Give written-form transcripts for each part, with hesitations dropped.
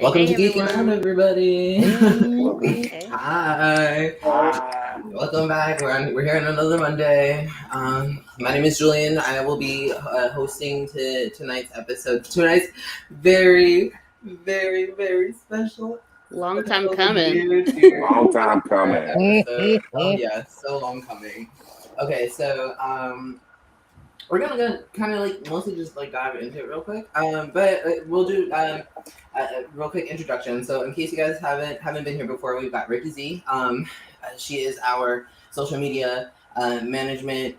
Welcome to Geekin Out, everybody. Hey. Hi. Welcome back. We're here on another Monday. My name is Julian. I will be hosting tonight's episode. Tonight's very, very, very special. Long time coming. Long time coming. Episode. Oh yeah, so long coming. Okay, so we're gonna kind of like mostly just like dive into it real quick. But we'll do a real quick introduction. So in case you guys haven't been here before, we've got Ricky Z. She is our social media management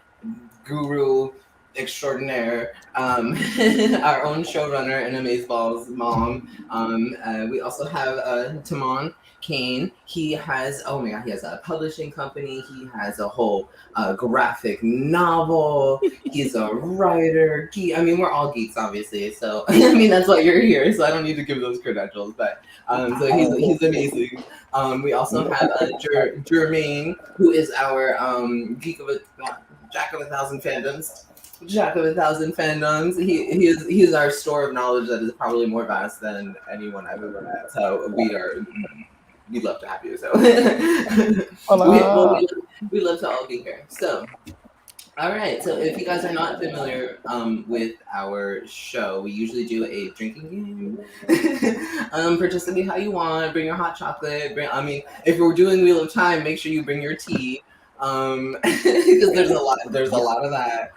guru extraordinaire, our own showrunner and Amazeballs mom. We also have Timon Kane. He has a publishing company. He has a whole graphic novel. He's a writer. We're all geeks, obviously. So that's why you're here. So I don't need to give those credentials. But so he's amazing. We also have Jermaine, who is our jack of a thousand fandoms. Jack of a thousand fandoms. He is our store of knowledge that is probably more vast than anyone I've ever met. So we'd love to have you. So we love to all be here. So all right. So if you guys are not familiar with our show, we usually do a drinking game. Participate how you want. Bring your hot chocolate. If we're doing Wheel of Time, make sure you bring your tea. Because there's a lot of that.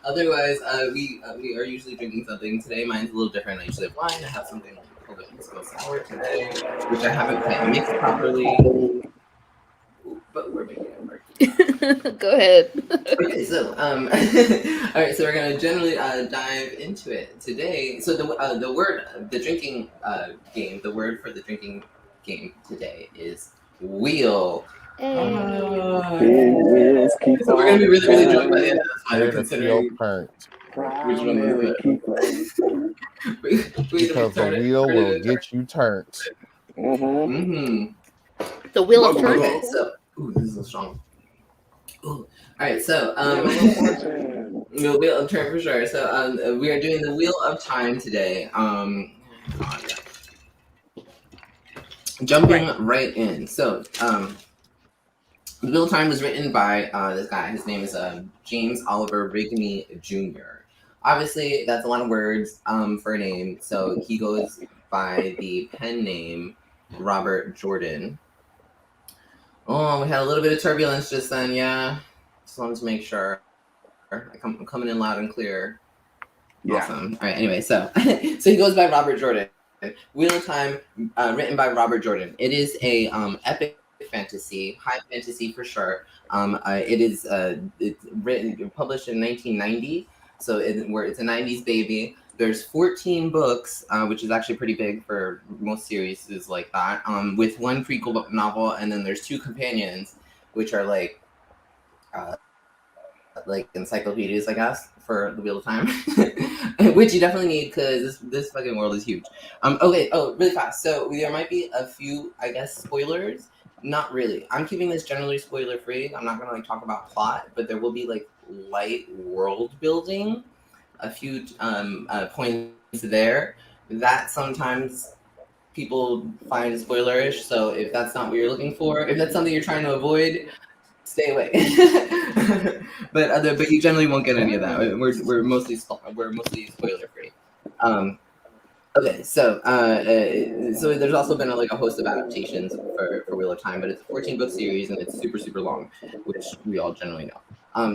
Otherwise, we are usually drinking something. Today, mine's a little different. I usually have wine. I have something called a sour today, which I haven't quite mixed properly. But we're making it work. Go ahead. Okay, so all right, so we're gonna generally dive into it today. So the word for the drinking game today is wheel. Hey. So we're gonna be really, really drunk by the end of this one, considering which one is it? Because the wheel will get you turned. The wheel of turn. Okay, so this is so strong. Ooh. All right, so the wheel of turn for sure. So we are doing the wheel of time today. Jumping right in. So the Wheel of Time was written by this guy. His name is James Oliver Rigney Jr. Obviously, that's a lot of words for a name. So he goes by the pen name Robert Jordan. Oh, we had a little bit of turbulence just then. Yeah, just wanted to make sure. I'm coming in loud and clear. Yeah. Awesome. All right. Anyway, so he goes by Robert Jordan. Wheel of Time, written by Robert Jordan. It is a epic fantasy, high fantasy for sure. It's published in 1990, so it's a 90s baby. There's 14 books, which is actually pretty big for most series like that. With one prequel novel, and then there's 2 companions, which are like encyclopedias, I guess, for the Wheel of Time, which you definitely need because this fucking world is huge. Okay. Oh, really fast. So there might be a few, I guess, spoilers. Not really. I'm keeping this generally spoiler free. I'm not gonna talk about plot, but there will be light world building, a few points there that sometimes people find spoilerish. So if that's not what you're looking for, if that's something you're trying to avoid, stay away. but you generally won't get any of that. We're mostly spoiler free. Okay, so there's also been a host of adaptations for Wheel of Time, but it's a 14-book series and it's super, super long, which we all generally know.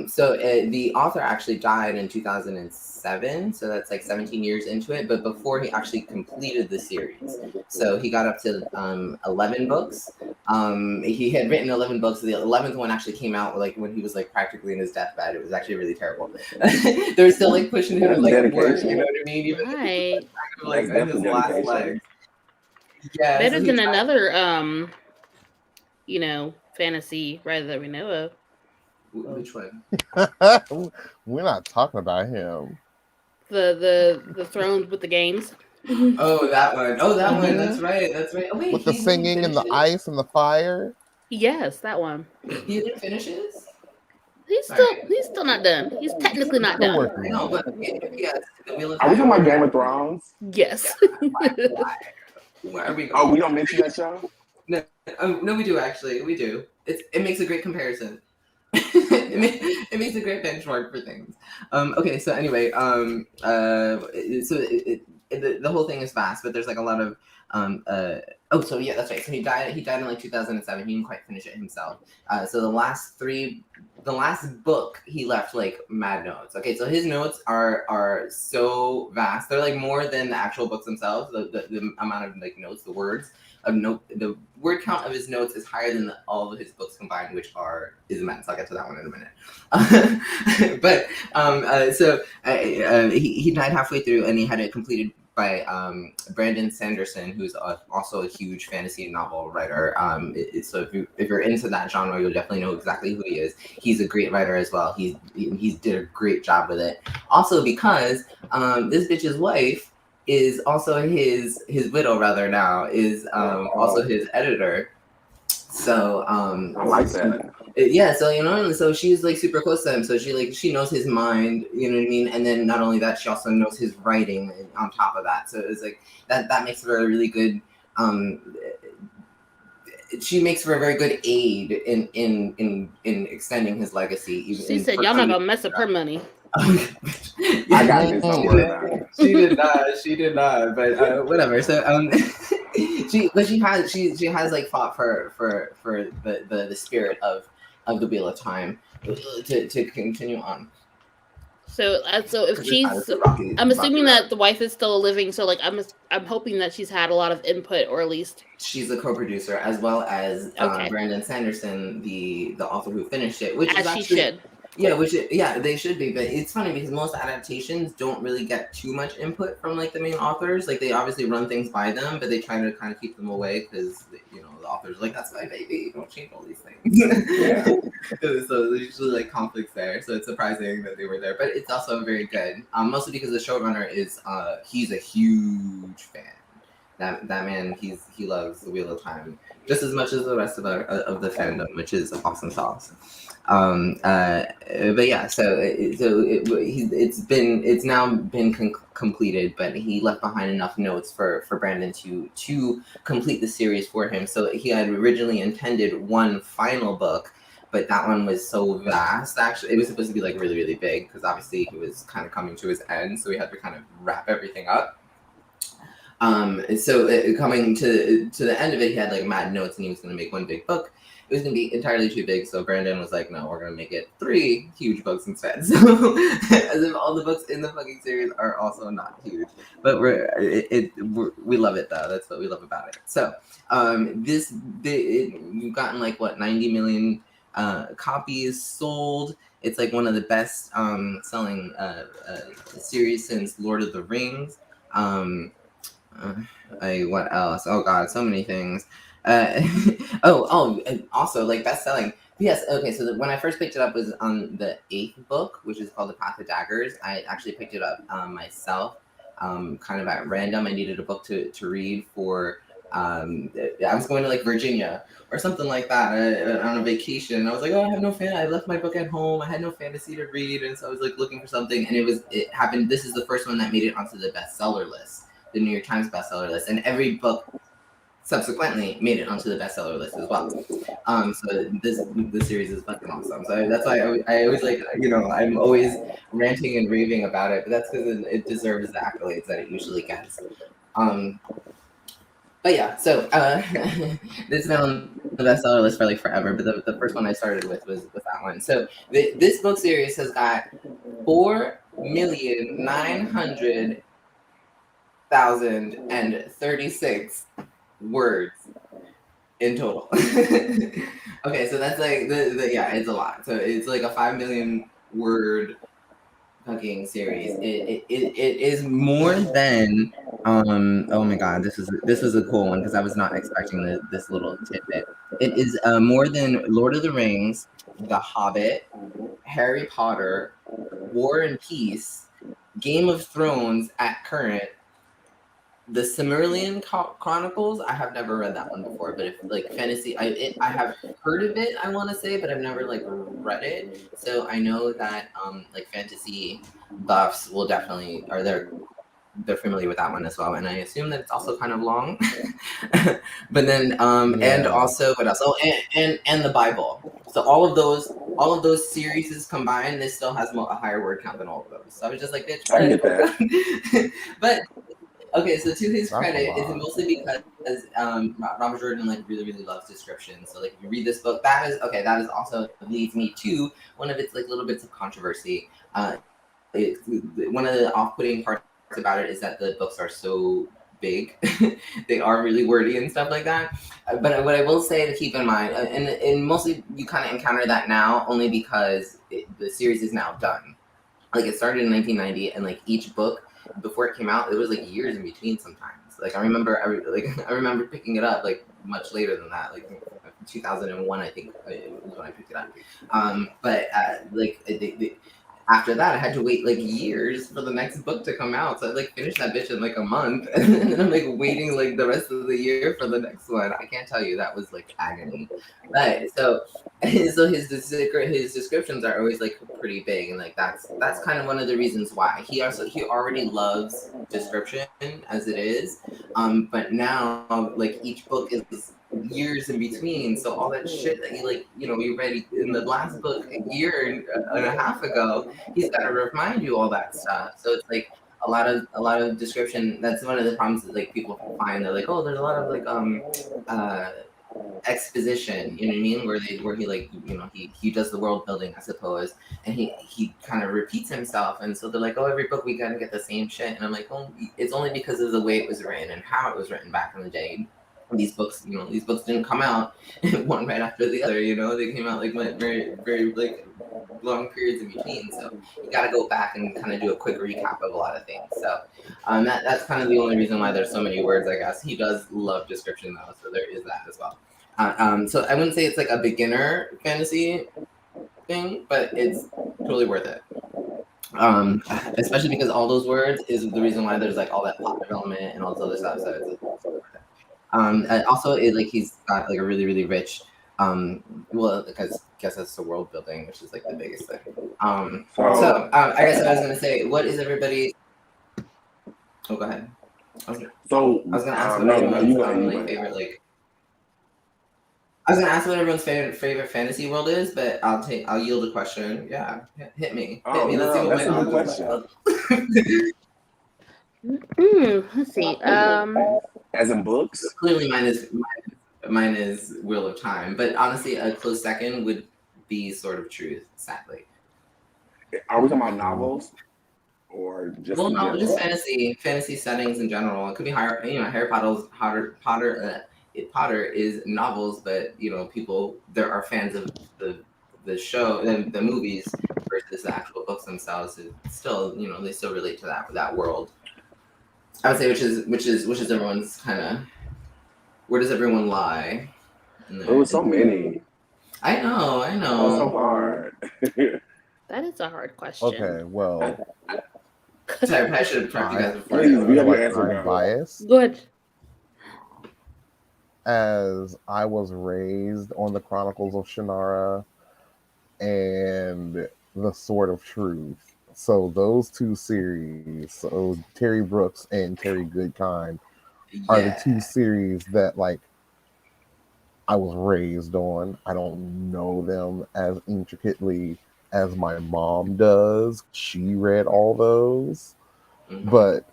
So the author actually died in 2007, so that's 17 years into it, but before he actually completed the series. So he got up to 11 books. He had written 11 books. The 11th one actually came out when he was practically in his deathbed. It was actually really terrible. They were still pushing him to work, you know what I mean? Even right. in his last leg. Yeah. Better than another fantasy writer that we know of. Which one? We're not talking about him. The Thrones with the games. Oh, that one. Oh, that one. That's right. Oh, wait, with the singing and the ice and the fire. Yes, that one. He didn't finish his? He's still not done. He's technically not Still done. working No, on but it. yes, the Wheel of Are we talking about Time. Game of Thrones? Yes. Why? Where are we going? Oh, we don't mention that show? No, we do actually. We do. It makes a great comparison. it makes a great benchmark for things. Okay, so anyway, the whole thing is fast, but there's like a lot of so yeah, that's right. So he died in like 2007. He didn't quite finish it himself. So the last book he left like mad notes. Okay, so his notes are so vast. They're like more than the actual books themselves. The amount of like notes, the words. The word count of his notes is higher than all of his books combined, which is immense. I'll get to that one in a minute. But he died halfway through, and he had it completed by Brandon Sanderson, who's also a huge fantasy novel writer. So if you're into that genre, you'll definitely know exactly who he is. He's a great writer as well. He did a great job with it. Also because this bitch's wife is also his widow rather now, is also his editor. So I like that. yeah, so so she's like super close to him, so she knows his mind, you know what I mean, and then not only that, she also knows his writing on top of that. So it's like that makes her a really good she makes for a very good aid in extending his legacy. She said, "Y'all not gonna mess up her money." I got this. Don't worry about it. She did not. But whatever. So she has like fought for the spirit of the Wheel of Time to continue on. So if she's, I'm assuming that the wife is still living. So like I'm hoping that she's had a lot of input, or at least she's a co-producer, as well as Brandon Sanderson, the author who finished it, which as is actually, she should. Yeah, they should be, but it's funny because most adaptations don't really get too much input from like the main authors. Like they obviously run things by them, but they try to kind of keep them away because the authors are like, that's my baby, don't change all these things. Yeah. So there's usually like conflicts there. So it's surprising that they were there, but it's also very good. Mostly because the showrunner is he's a huge fan. That man, he loves the Wheel of Time just as much as the rest of the fandom, which is awesome sauce. But yeah, it's now been completed, but he left behind enough notes for Brandon to complete the series for him. So he had originally intended one final book, but that one was so vast. Actually, it was supposed to be like really, really big because obviously he was kind of coming to his end, so we had to kind of wrap everything up. So coming to the end of it, he had like mad notes, and he was going to make one big book. It was going to be entirely too big, so Brandon was like, no, we're going to make it 3 huge books instead. So as if all the books in the fucking series are also not huge, but we love it though. That's what we love about it. So we've gotten like 90 million copies sold. It's like one of the best selling series since Lord of the Rings. What else? Oh god, so many things. And also like best selling. Yes, okay. So when I first picked it up was on the 8th book, which is called The Path of Daggers. I actually picked it up myself, kind of at random. I needed a book to read for. I was going to like Virginia or something like that on a vacation. I was like, oh, I have no I left my book at home. I had no fantasy to read, and so I was like looking for something, and it happened. This is the first one that made it onto the bestseller list. The New York Times bestseller list, and every book subsequently made it onto the bestseller list as well. So this series is fucking awesome. So that's why I always like, I'm always ranting and raving about it, but that's because it deserves the accolades that it usually gets. But yeah, so this has been on the bestseller list for like forever, but the first one I started with was that one. So this book series has got 4,900,036 words in total. Okay, so that's like it's a lot. So it's like a 5 million word fucking series. It is more than oh my god, this is a cool one because I was not expecting this little tidbit. It is more than Lord of the Rings, The Hobbit, Harry Potter, War and Peace, Game of Thrones at current, the Cimmerillion Chronicles, I have never read that one before. But if like fantasy, I have heard of it. I want to say, but I've never like read it. So I know that like fantasy buffs will definitely are they're familiar with that one as well, and I assume that it's also kind of long. But then and also what else? Oh, and the Bible. So all of those series combined, this still has a higher word count than all of those. So I was just like, bitch, I get that. but okay, so to his That's credit, a it's lot. mostly because Robert Jordan like really loves description. So like if you read this book, that is also leads me to one of its like little bits of controversy. One of the off-putting parts about it is that the books are so big. They are really wordy and stuff like that. But what I will say to keep in mind, and mostly you kind of encounter that now only because the series is now done. Like it started in 1990, and like each book before it came out, it was like years in between sometimes. Like I remember picking it up like much later than that, like 2001, I think was when I picked it up. But like after that, I had to wait like years for the next book to come out. So I like finished that bitch in like a month, and then I'm like waiting like the rest of the year for the next one. I can't tell you, that was like agony. But so his descriptions are always like pretty big, and like that's kind of one of the reasons why he already loves description as it is, but now like each book is years in between, so all that shit that you read in the last book a year and a half ago, he's got to remind you all that stuff. So it's like a lot of description. That's one of the problems that like people find. They're like, oh, there's a lot of like uh exposition, you know what I mean, where he like he does the world building, I suppose, and he kind of repeats himself, and so they're like, oh, every book we gotta get the same shit, and I'm like, well, it's only because of the way it was written and how it was written back in the day. These books didn't come out one right after the other. They came out like very very like long periods in between, so you got to go back and kind of do a quick recap of a lot of things. So that's kind of the only reason why there's so many words, I guess. He does love description though, so there is that as well. So I wouldn't say it's like a beginner fantasy thing, but it's totally worth it. Especially because all those words is the reason why there's like all that plot development and all this other stuff. So it's totally worth it. And also, like he's got like a really really rich. Because I guess that's the world building, which is like the biggest thing. I guess I was gonna say, what is everybody? Oh, go ahead. I was gonna ask what everyone's favorite like. I was gonna ask what everyone's favorite fantasy world is, but I'll yield the question. Yeah, hit me. Hit me. Let's see what my question. Let's see. As in books? Clearly, mine is Wheel of Time, but honestly, a close second would be Sword of Truth. Sadly. Are we talking about novels? Or just just fantasy settings in general. It could be Harry Potter is novels, but people there are fans of the show and the movies versus the actual books themselves. It's still they still relate to that world. I would say which is everyone's kind of, where does everyone lie? There were so many. I know. That's so hard. That is a hard question. Okay, well. Sorry, I should have prepped you guys before. I'm biased. Good. As I was raised on the Chronicles of Shannara and the Sword of Truth. So those two series, so Terry Brooks and Terry Goodkind, are the two series that like I was raised on. I don't know them as intricately as my mom does. She read all those. But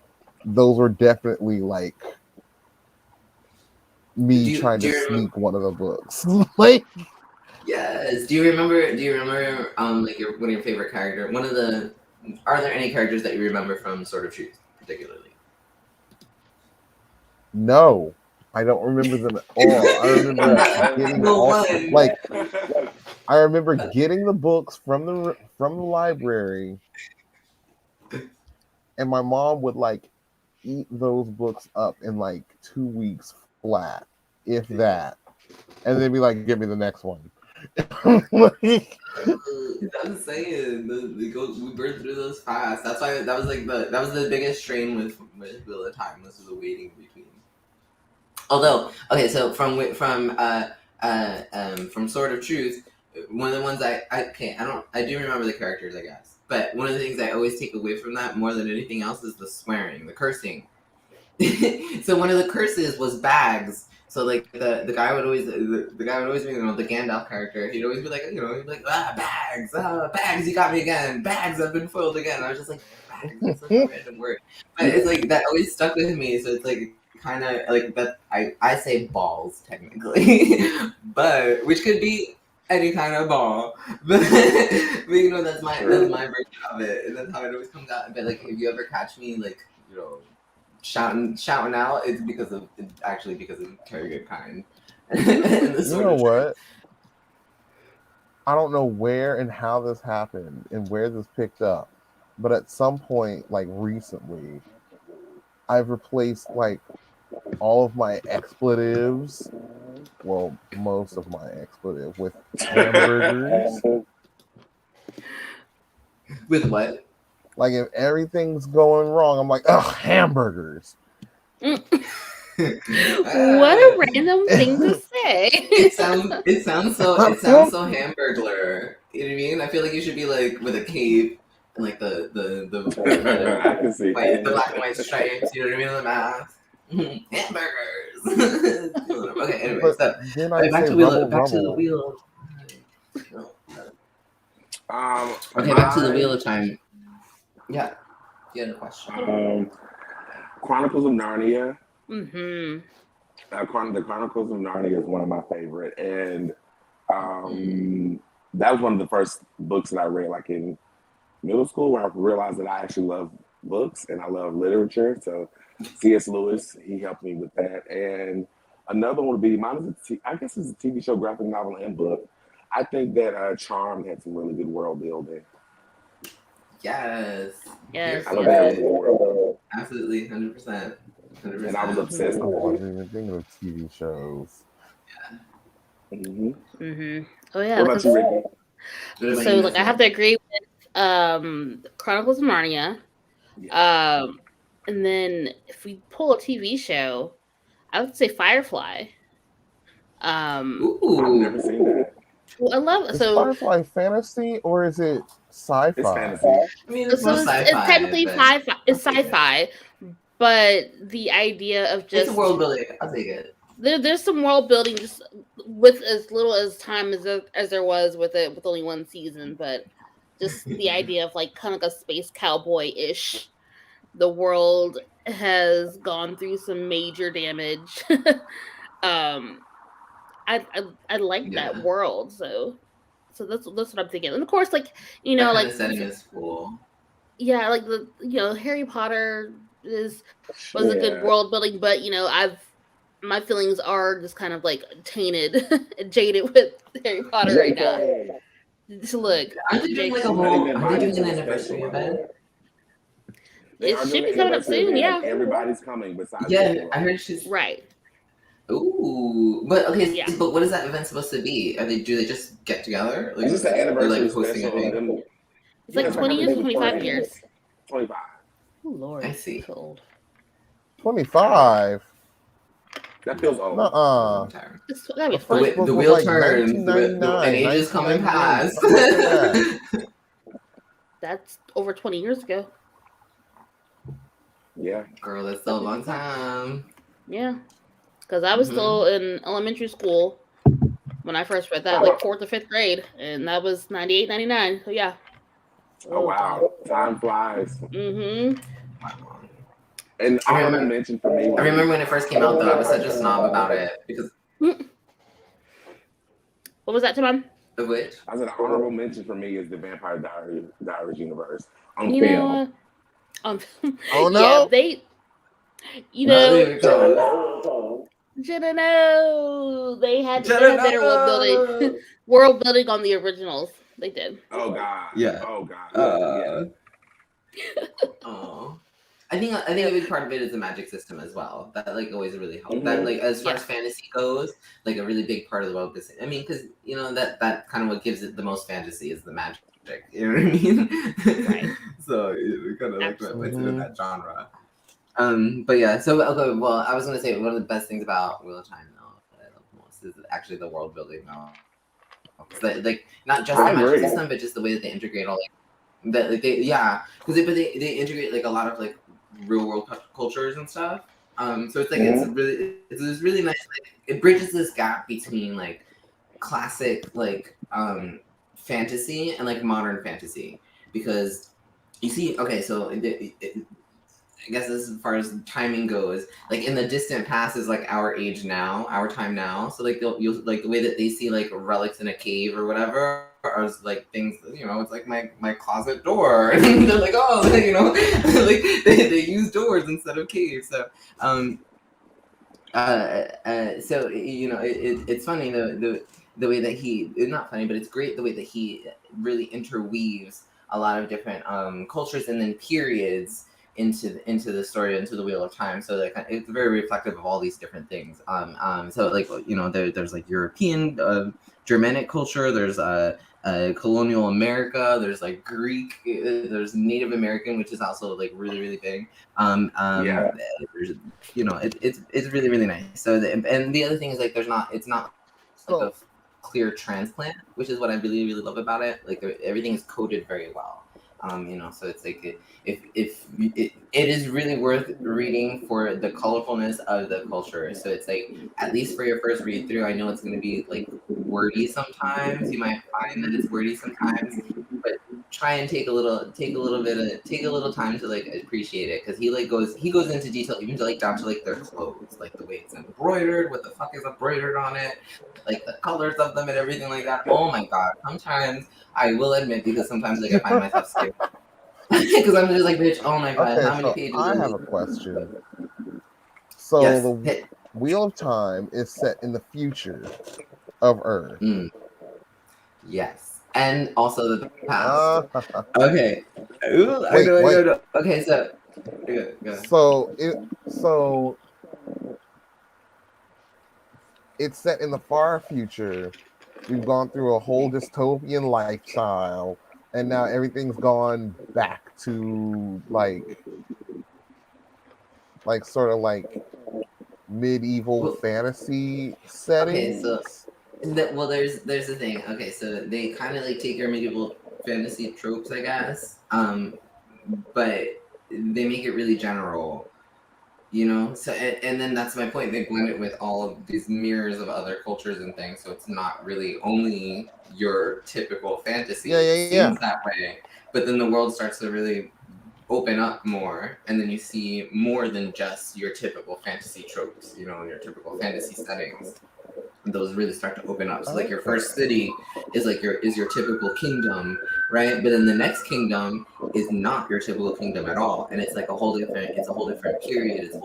those were definitely like me trying to sneak one of the books. Like, yes. Do you remember like one of your favorite character? Are there any characters that you remember from Sword of Truth particularly? No, I don't remember them at all. I remember I remember getting the books from the library, and my mom would like eat those books up in like 2 weeks flat, if that, and then be like, "Give me the next one." Like, I'm saying we burn through those fast. That's why that was the biggest strain with Wheel of Time was the waiting between. Although, okay, so from Sword of Truth, one of the ones I do remember the characters, I guess, but one of the things I always take away from that more than anything else is the swearing, the cursing. So one of the curses was bags. So like the guy would always be the Gandalf character. He'd always be like he'd be like bags, you got me again. Bags, I've been foiled again. I was just like bags. That's such a random word, but it's like that always stuck with me. So it's like kind of like that. I say balls technically, but which could be any kind of ball. But that's my version of it, and that's how it always comes out. But like if you ever catch me like shouting out, it's actually because of Terry Goodkind. You know what? I don't know where and how this happened and where this picked up, but at some point, like recently, I've replaced like all of my expletives, well, most of my expletive, with hamburgers. With what? Like if everything's going wrong, I'm like, ugh, hamburgers. What a random thing to say. It sounds so Hamburglar. You know what I mean? I feel like you should be like with a cape and like the I can see the black and white stripes. You know what I mean? On the mask. Hamburgers. Okay. Anyway, so then I back say to the wheel. Okay, back to the Wheel of Time. Yeah, you had a question. Chronicles of Narnia. Mm-hmm. The Chronicles of Narnia is one of my favorite, and that was one of the first books that I read, like in middle school, where I realized that I actually love books and I love literature. So C.S. Lewis, he helped me with that, and another one would be I guess it's a TV show, graphic novel, and book. I think that Charmed had some really good world building. Yes. I love that world. Absolutely, 100%. And I was obsessed with I didn't even think of TV shows. Yeah. Mm-hmm. Oh yeah. What about you, Ricky? So like I have to agree with Chronicles of Narnia. Yeah. And then if we pull a TV show, I would say Firefly. Ooh, I've never seen that. I love it. Is Firefly fantasy or is it sci-fi? It's fantasy. I mean, it's technically sci-fi. It's sci-fi, but the idea of just it's world building. I'll take it. There's some world building just with as little as time as there was with it, with only one season, but just the idea of like kind of like a space cowboy-ish. The world has gone through some major damage. I like that world, so that's what I'm thinking. And of course, like that like setting is cool. Yeah, like Harry Potter was a good world building, but my feelings are just kind of like tainted, jaded with Harry Potter right now. Just look, are they doing an anniversary event? It should be coming up soon. Yeah, everybody's coming. Besides, yeah, I heard she's right. Ooh, but okay, yeah. But what is that event supposed to be? Do they just get together? Like, it's just an anniversary special. It's like 20 years, 25 years. 25. Oh Lord, I see. Old. 25. That feels old. The wheel turns. And age is coming past. That's over 20 years ago. Yeah, girl, that's still a long time. Yeah. Because I was still in elementary school when I first read that, like 4th or 5th grade, and that was 98, 99. So yeah. Oh wow, time flies. Mm-hmm. And honorable mention for me. I remember when it first came out, though. I was such a snob about it because. What was that, Timon? Of which? I said honorable mention for me is the Vampire Diaries universe on film. Oh no! Yeah, they. They had better world building on the originals. They did. Oh god. Yeah. Oh god. Oh. I think a big part of it is the magic system as well. That like always really helps. That like as far as fantasy goes, like a really big part of the world. I mean, because you know that kind of what gives it the most fantasy is the magic. You know what I mean? Right. So it kind of like puts it in Absolutely. that genre. But yeah. So okay. Well, I was gonna say one of the best things about Wheel of Time, though, that I love most is actually the world building. Like not just the I magic agree. system, but just the way that they integrate all that. Like they because they integrate like a lot of like real world cultures and stuff. So it's like it's this really nice. Like, it bridges this gap between like classic like fantasy and like modern fantasy because you see so I guess as far as timing goes, like in the distant past is like our age now, our time now. So like you'll like the way that they see like relics in a cave or whatever are like things, you know, it's like my closet door. And they're like, oh, you know, like they use doors instead of caves. So so you know it's funny the way that he not funny, but it's great the way that he really interweaves a lot of different cultures and then periods into the story, into the Wheel of Time. So like it's very reflective of all these different things. So like you know there's like European, Germanic culture. There's colonial America. There's like Greek. There's Native American, which is also like really really big. There's, you know it's really really nice. So and the other thing is like it's not like a clear transplant, which is what I really really love about it. Like everything is coded very well. You know, so it's like if it is really worth reading for the colorfulness of the culture. So it's like at least for your first read through, I know it's going to be like wordy sometimes. You might find that it's wordy sometimes, but try and take a little time to like appreciate it because he goes into detail even to like down to like their clothes, like the way it's embroidered, what the fuck is embroidered on it, like the colors of them and everything like that. Oh my god! Sometimes I will admit because sometimes like I find myself skipping because I'm just like, bitch. Oh my god! Okay, How many so pages? I have a question. So Yes. the Wheel of Time is set in the future of Earth. Yes, and also the past. Okay. Ooh, I Wait. know. Okay, so So it's set in the far future. We've gone through a whole dystopian lifestyle, and now everything's gone back to like sort of like medieval fantasy settings. Okay, so there's the thing. Okay, so they kind of like take your medieval fantasy tropes, I guess, but they make it really general. You know, so and then that's my point. They blend it with all of these mirrors of other cultures and things, so it's not really only your typical fantasy. It seems that way, but then the world starts to really open up more, and then you see more than just your typical fantasy tropes. You know, your typical fantasy settings. Those really start to open up. So like your first city is like your typical kingdom, right? But then the next kingdom is not your typical kingdom at all, and it's like a whole different period, it's a whole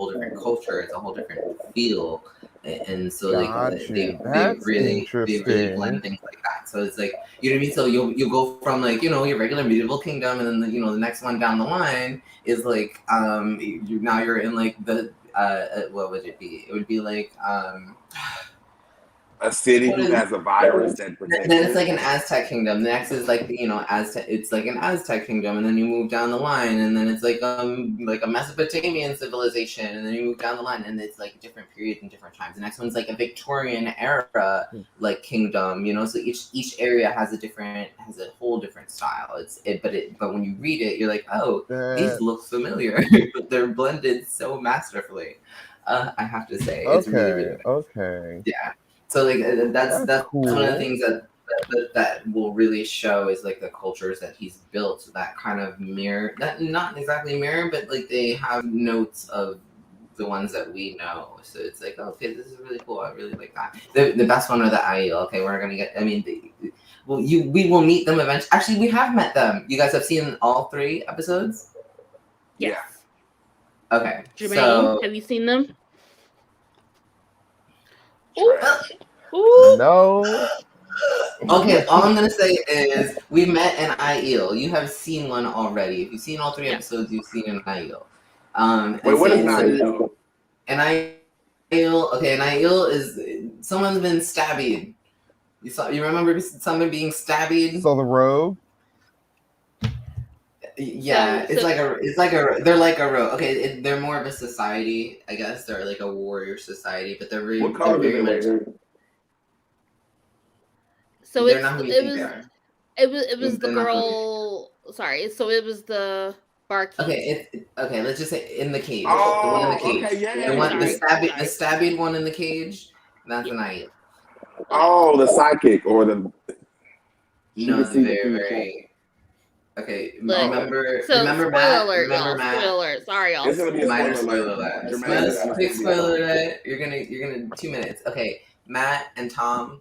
different culture, it's a whole different feel, and so like they really blend things like that. So it's like, you know what I mean. So you'll go from like, you know, your regular medieval kingdom, and then the, you know, the next one down the line is like you're in like the what would it be? It would be like a city who has a virus that protects. Then it's like an Aztec kingdom. The next is like, you know, Aztec. It's like an Aztec kingdom, and then you move down the line, and then it's like a Mesopotamian civilization, and then you move down the line, and it's like different periods and different times. The next one's like a Victorian era like kingdom, you know. So each area has a whole different style. But when you read it, you're like, oh, these look familiar, but they're blended so masterfully. I have to say, it's really really nice. Okay. Yeah. So like that's cool. one of the things that will really show is like the cultures that he's built that kind of mirror, that not exactly mirror, but like they have notes of the ones that we know. So it's like, oh, okay, this is really cool. I really like that. The best one are the IEL. Okay, we're gonna get. I mean, we will meet them eventually. Actually, we have met them. You guys have seen all 3 episodes. Yes. Yeah. Okay. Jermaine, so have you seen them? Ooh. No. Okay, all I'm gonna say is we met an IEL. You have seen one already. If you've seen all 3 episodes, you've seen an IEL. Wait, what is Nail? An Aiel, okay, an Aiel is someone's been stabbed. You remember someone being stabbed? So the rogue. Yeah, they're like a rogue. Okay, they're more of a society, I guess. They're like a warrior society, but they're very, what color they're very do they much. wear? So They're not who you think they are. it was the They're not who girl. Sorry, so it was the barkeep. Okay. Let's just say in the cage. Oh, the one in the cage. okay, yeah. The stabbing one in the cage. That's an Aiel. Oh, the psychic or the. No, very. Okay, Look, remember spoiler Matt. alert, Remember y'all. Matt. Spoiler alert. Sorry, y'all. It's gonna be a Minor spoiler alert. alert. Big spoiler alert. You're gonna 2 minutes. Okay, Matt and Tom.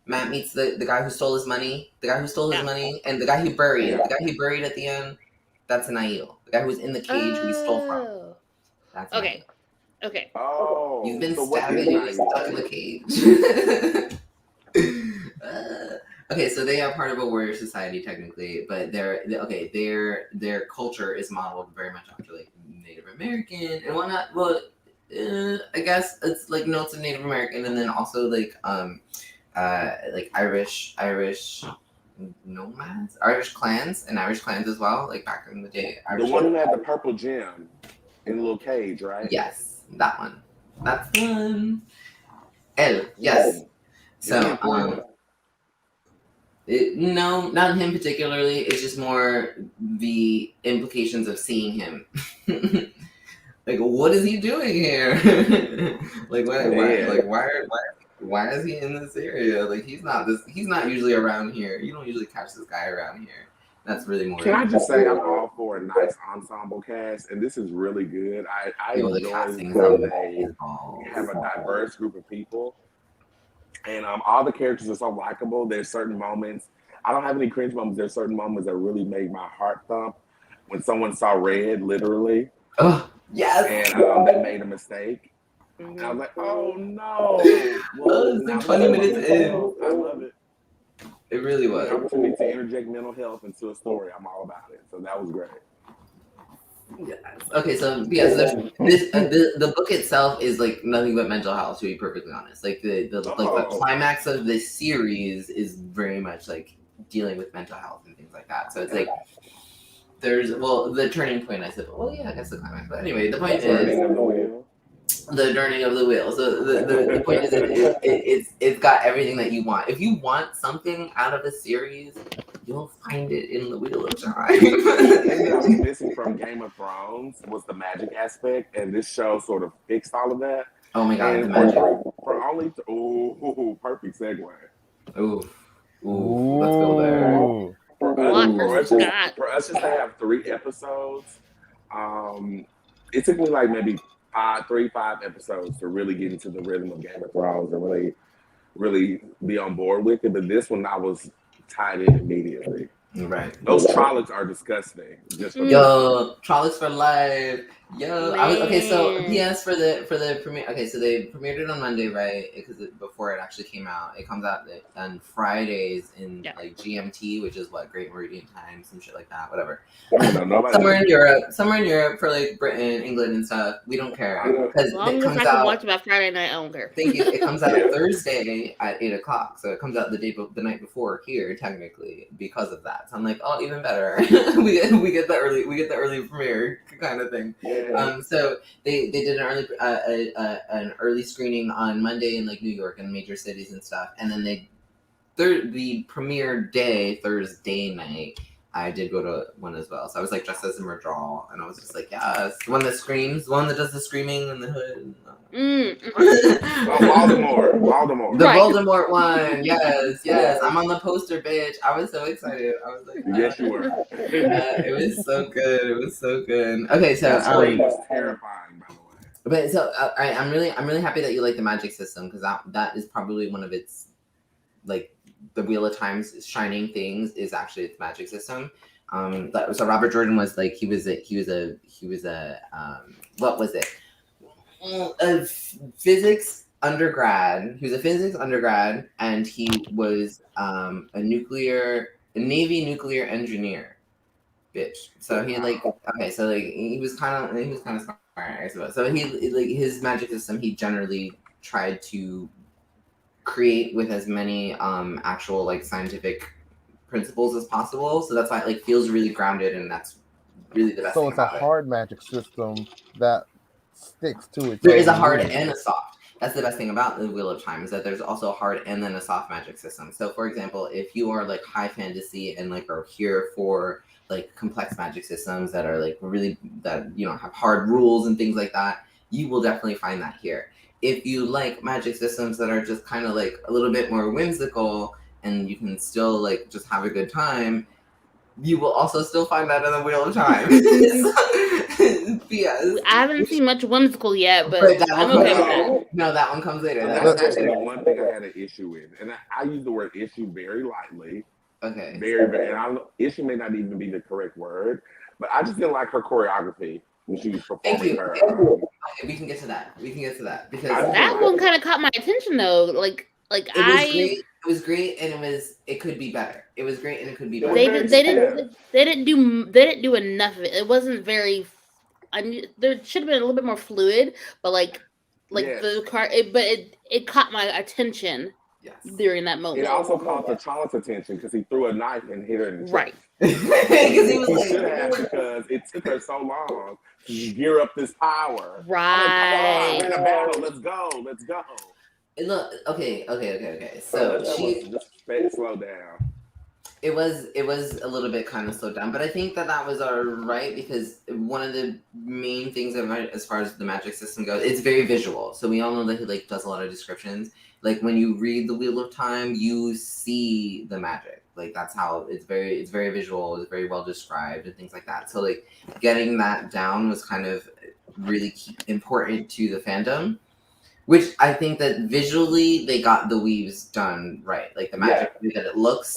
Matt meets the guy who stole his money. The guy who stole his money, and the guy he buried. Yeah. The guy he buried at the end. That's an Aiel. The guy who was in the cage who he stole from. That's an Aiel. Okay. Oh, You've been so stabbed and you're stuck in the cage. Okay, so they are part of a warrior society technically, but their culture is modeled very much after like Native American and whatnot. Well, I guess it's like notes of Native American, and then also like Irish nomads, Irish clans as well. Like back in the day, the one who had the purple gem in a little cage, right? Yes, that one. That's the one. El, yes. So no, not him particularly. It's just more the implications of seeing him. Like, what is he doing here? Like, why is he in this area? Like, he's not usually around here. You don't usually catch this guy around here. That's really more. Can I just say I'm all for a nice ensemble cast, and this is really good. I enjoy when they have a diverse group of people. And all the characters are so likable. There's certain moments. I don't have any cringe moments. There's certain moments that really make my heart thump. When someone saw red, literally. Oh, yes. And they made a mistake. Mm-hmm. And I was like, oh no. Well, it's like 20 minutes in. I love it. It really was. The opportunity to interject mental health into a story. I'm all about it. So that was great. Yes. Okay, so yes, the book itself is like nothing but mental health. To be perfectly honest, like the climax of the series is very much like dealing with mental health and things like that. So it's like there's the turning point. I said, well, yeah, I guess the climax. But anyway, the point is the turning of the wheel. So the point is that it's got everything that you want. If you want something out of a series, you'll find it in the Wheel of Time. The thing that I was missing from Game of Thrones was the magic aspect, and this show sort of fixed all of that. Oh my god, and the magic. For only perfect segue. Ooh, let's go there. For us just to have 3 episodes, it took me like maybe 5 episodes to really get into the rhythm of Game of Thrones and really be on board with it. But this one I was tied in immediately. Right. Those Trollocs are disgusting. Yo, Trollocs for life. Yo, so PS for the premiere. Okay, so they premiered it on Monday, right? Because before it actually came out, it comes out on Fridays in like GMT, which is what Great Meridian Time, some shit like that, whatever. Somewhere in Europe for like Britain, England, and stuff. We don't care because as long it as comes I can watch about Friday night, I don't care. Thank you. It comes out Thursday at 8:00, so it comes out the night before here, technically, because of that. So I'm like, oh, even better. we get the early premiere kind of thing. So they did an early screening on Monday in like New York and major cities and stuff, and then the premiere day, Thursday night, I did go to one as well. So I was like dressed as a Murdral, and I was just like, yes, the one that screams, the one that does the screaming in the hood. Voldemort. The Voldemort one, yes. I'm on the poster, bitch. I was so excited. I was like, yes, you were. It was so good. Okay, so it was terrifying, by the way. But so I'm really happy that you like the magic system, because that is probably one of its like the Wheel of Time's shining things is actually its magic system. So Robert Jordan was like he was a what was it? A physics undergrad. He was a physics undergrad, and he was a Navy nuclear engineer. bitch. So he like okay, so like he was kind of smart, I suppose. So he like his magic system, he generally tried to create with as many actual like scientific principles as possible. So that's why it like feels really grounded, and that's really the best So thing it's a about it. hard magic system that sticks to its There is a own hard rules. and a soft. That's the best thing about the Wheel of Time is that there's also a hard and then a soft magic system. So, for example, if you are like high fantasy and like are here for like complex magic systems that are like really that have hard rules and things like that, you will definitely find that here. If you like magic systems that are just kind of like a little bit more whimsical and you can still like just have a good time, you will also still find that in the Wheel of Time. Yes. I haven't seen much whimsical yet, but That I'm one okay comes with that. later. No, that one comes later. So That that's comes actually later. the one thing I had an issue with, and I use the word issue very lightly. Okay. Very, and I don't know, issue may not even be the correct word, but I just didn't like her choreography when she was performing her. Okay, we can get to that. Because That one kind of caught my attention though. Like it was great. It was great, and it could be better. It was great, and it could be better. They didn't do enough of it. It wasn't very. There should have been a little bit more fluid, but Yes. the car. But it caught my attention. Yes. During that moment. It also caught T'Challa's attention because he threw a knife and hit her in the chest. Right. Because he was like, should have, because it took her so long to gear up this power. Right. We're in a battle. Let's go. Look, okay. So just slow down. It was a little bit kind of slowed down, but I think that was all right because one of the main things as far as the magic system goes, it's very visual. So we all know that he like does a lot of descriptions. Like when you read the Wheel of Time, you see the magic. Like that's how it's very visual. It's very well described and things like that. So like getting that down was kind of really important to the fandom. Which I think that visually they got the weaves done right, like the magic that it looks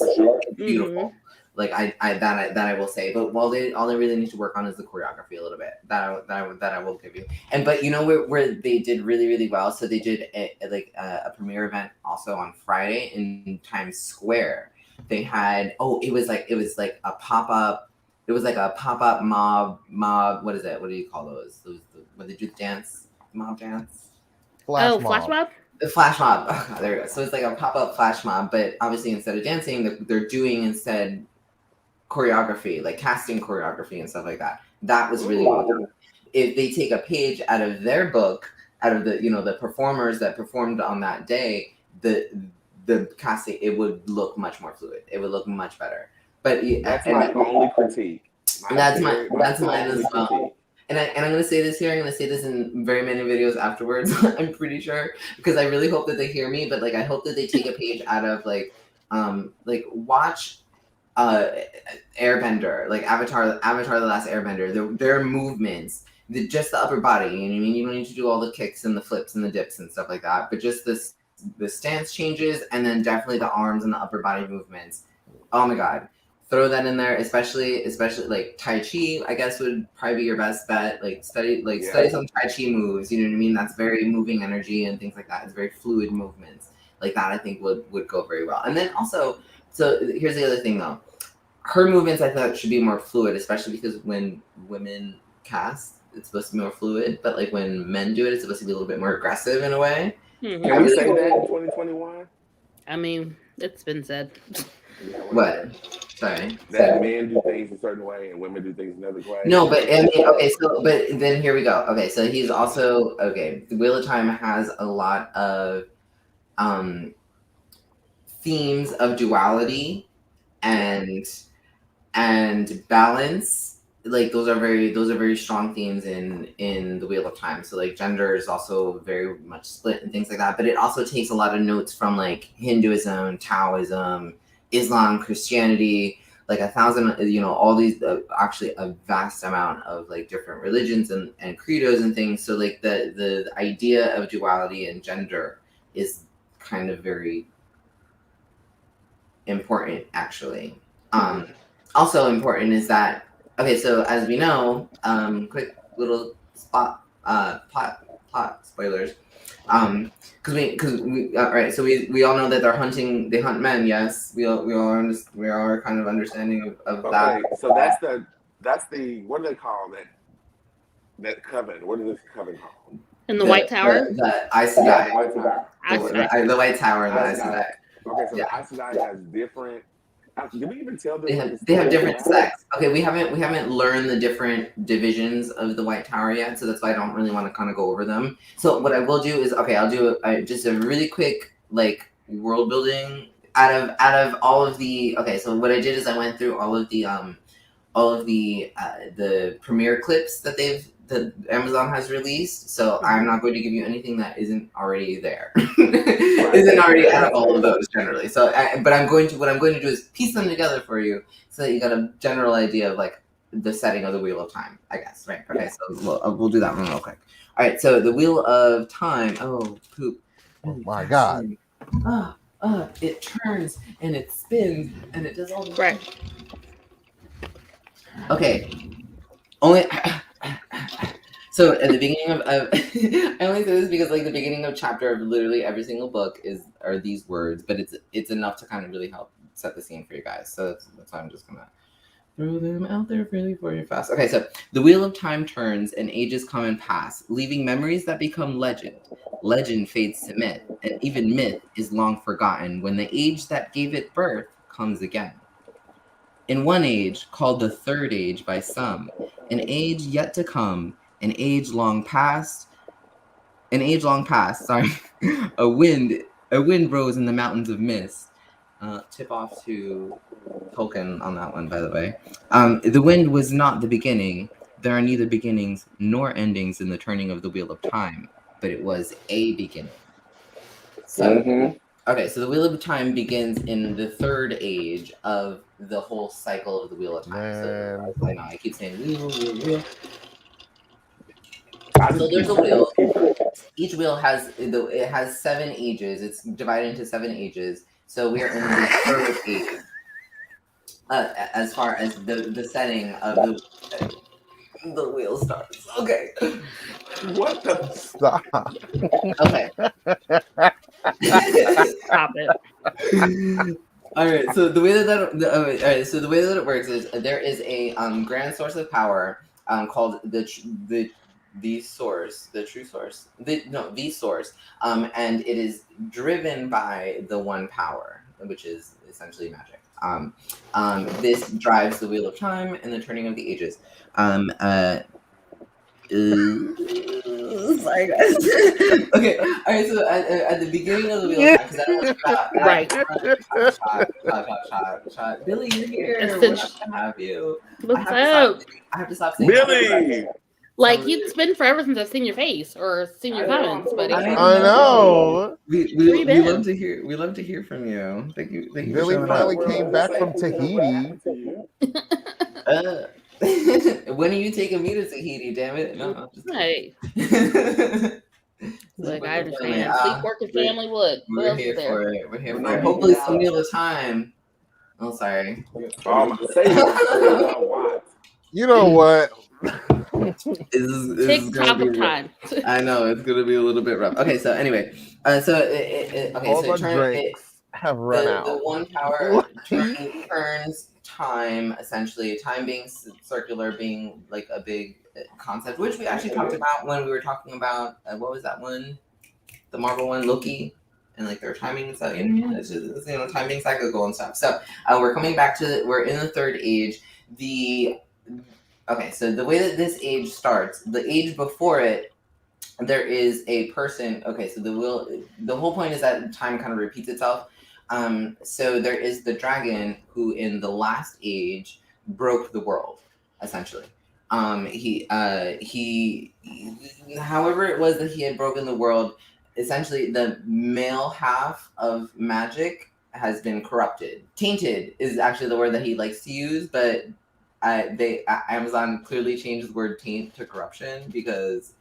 beautiful. Mm-hmm. Like I will say, but all they really need to work on is the choreography a little bit. That I will give you. And but you know where they did really really well. So they did a premiere event also on Friday in Times Square. They had it was like a pop up. It was like a pop up mob. What is it? What do you call those? When they do the dance, mob dance. Flash mob? The flash mob. Oh, God, there we go. So it's like a pop-up flash mob, but obviously instead of dancing, they're doing instead choreography, like casting choreography and stuff like that. That was really well done. If they take a page out of their book, out of the performers that performed on that day, the casting, it would look much more fluid. It would look much better. But that's my only critique. That's mine as well. And I'm going to say this here. I'm going to say this in very many videos afterwards. I'm pretty sure because I really hope that they hear me. But like, I hope that they take a page out of watch Airbender, like Avatar: The Last Airbender. Their movements, just the upper body. You know what I mean? You don't need to do all the kicks and the flips and the dips and stuff like that. But just the stance changes and then definitely the arms and the upper body movements. Oh my God. Throw that in there, especially like Tai Chi, I guess would probably be your best bet. Like study some Tai Chi moves, you know what I mean? That's very moving energy and things like that. It's very fluid movements. Like that I think would go very well. And then also, so here's the other thing though. Her movements I thought should be more fluid, especially because when women cast, it's supposed to be more fluid, but like when men do it, it's supposed to be a little bit more aggressive in a way. Mm-hmm. Can we say that in 2021? I mean, it's been said. What? Sorry. That men do things a certain way and women do things another way. No, but I mean, okay, so but then here we go. Okay, so he's also the Wheel of Time has a lot of themes of duality and balance. Like those are very strong themes in the Wheel of Time. So like gender is also very much split and things like that. But it also takes a lot of notes from like Hinduism, Taoism, Islam, Christianity, like 1,000, all these actually a vast amount of like different religions and credos and things. So like the idea of duality and gender is kind of very important actually. Also important is that so as we know, quick little plot spoilers. Because we all right, so we all know that they hunt men. Yes, we are kind of understanding of that. So that's the That's what do they call that coven? What is this coven called? In the White Tower? The Aes Sedai. White Tower. The White Tower and the Aes Sedai. Okay, so Yeah. the Aes Sedai has different. Did we even tell them? They have different sects. Okay, we haven't learned the different divisions of the White Tower yet, so that's why I don't really want to kind of go over them. So what I will do is, I'll do just a really quick like world building out of all of the. Okay, so what I did is I went through all of the premiere clips that Amazon has released. So I'm not going to give you anything that isn't already there. Isn't already out of all of those generally. So, what I'm going to do is piece them together for you so that you got a general idea of like the setting of the Wheel of Time, I guess. Right? Okay. So we'll do that one real quick. All right. So the Wheel of Time. Oh, poop. Oh my God. It turns and it spins and it does all the Right. Okay. Only. So at the beginning of I only say this because like the beginning of chapter of literally every single book are these words, but it's enough to kind of really help set the scene for you guys. So that's why I'm just gonna throw them out there really for you fast. Okay, so the Wheel of Time turns and ages come and pass, leaving memories that become legend. Legend fades to myth, and even myth is long forgotten when the age that gave it birth comes again. In one age, called the Third Age by some, an age yet to come, an age long past, sorry, a wind rose in the mountains of mist. Tip off to Tolkien on that one, by the way. The wind was not the beginning. There are neither beginnings nor endings in the turning of the Wheel of Time, but it was a beginning. So, okay, so the Wheel of Time begins in the Third Age of the whole cycle of the Wheel of Time. Man. So I know I keep saying wheel. So there's a wheel. Each wheel has 7 ages. It's divided into 7 ages. So we are in the Third Age. As far as the setting of the wheel starts. Okay. What the Stop. Okay. Stop it. All right. So the way that it works is there is a grand source of power called the source, the true source, the source, and it is driven by the one power, which is essentially magic. This drives the Wheel of Time and the turning of the ages. Sorry guys. Okay, all right. So at the beginning of the Wheel of Time, because I don't want to shot. Billy, you're here. We're happy to have you. What's up? I have to stop saying Billy. Like, it's been forever since I've seen your face or seen your comments, buddy. I know. We love to hear. We love to hear from you. Thank you. Billy finally came back from Tahiti. When are you taking me to Tahiti? Damn it! No. Hey. Like, I understand. Sleep, work, and family. What We're else here is there? for it. We're here for it. Hopefully, some of the time. Oh, sorry. You know what? This TikTok of time. I know it's gonna be a little bit rough. Okay, so anyway, All the drinks have run out. The one power turns time, essentially. Time being circular, being like a big concept, which we actually talked about when we were talking about what was that one, the Marvel one, Loki, and like their timing stuff. It's just time being cyclical and stuff. So we're coming back to we're in the Third Age. Okay, so the way that this age starts, the age before it, there is a person. Okay, so the whole point is that time kind of repeats itself. So there is the dragon who, in the last age, broke the world, essentially. He, however it was that he had broken the world, essentially the male half of magic has been corrupted. Tainted is actually the word that he likes to use, but Amazon clearly changed the word taint to corruption because,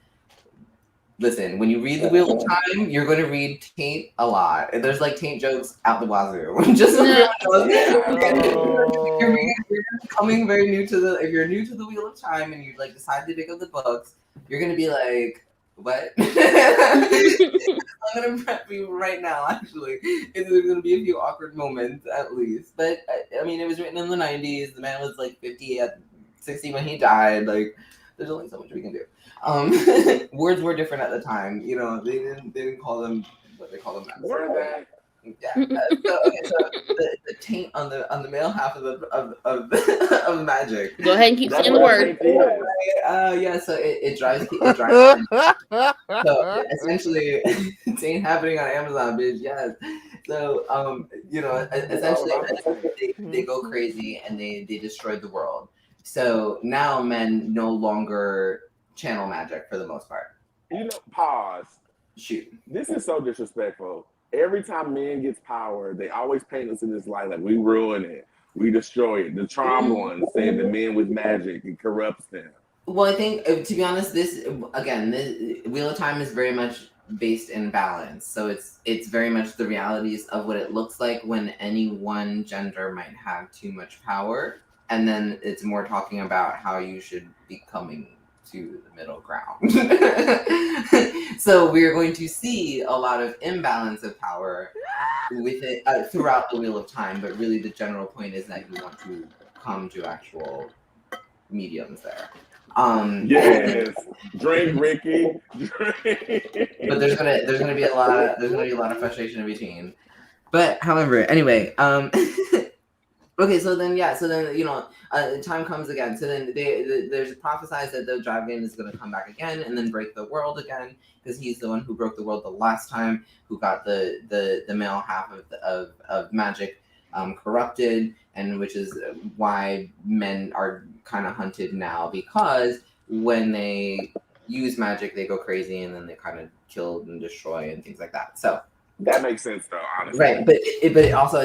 listen, when you read the Wheel of Time, you're going to read taint a lot. There's like taint jokes out the wazoo. Just so you're coming very new to if you're new to the Wheel of Time and you like decide to pick up the books, you're going to be like, what? I'm going to prep you right now, actually. There's going to be a few awkward moments, at least. But, I mean, it was written in the 90s. The man was like 50 at 60 when he died. Like, there's only so much we can do. Words were different at the time. You know, they didn't call them what they call them now. Were they? Yeah. So the taint on the male half of of magic. Go ahead and keep That's saying the what word. Yeah. So it drives men. So essentially, it's ain't happening on Amazon, bitch. Yes. So you know, essentially, they go crazy and they destroyed the world. So now men no longer channel magic for the most part. You know, pause. Shoot. This is so disrespectful. Every time men gets power, they always paint us in this light like we ruin it, we destroy it. The charmed ones say that men with magic, it corrupts them. Well, I think to be honest, this Wheel of Time is very much based in balance. So it's very much the realities of what it looks like when any one gender might have too much power, and then it's more talking about how you should be coming to the middle ground. So we're going to see a lot of imbalance of power with it throughout the Wheel of Time, but really the general point is that you want to come to actual mediums there. Yes, drink, Ricky, drink. But there's gonna be a lot of frustration in between. But however, anyway, okay, so then you know, time comes again. So then there's prophesied that the dragon is gonna come back again and then break the world again, because he's the one who broke the world the last time, who got the male half of magic corrupted, and which is why men are kind of hunted now, because when they use magic they go crazy and then they kind of kill and destroy and things like that. So that makes sense though, honestly. Right, but it also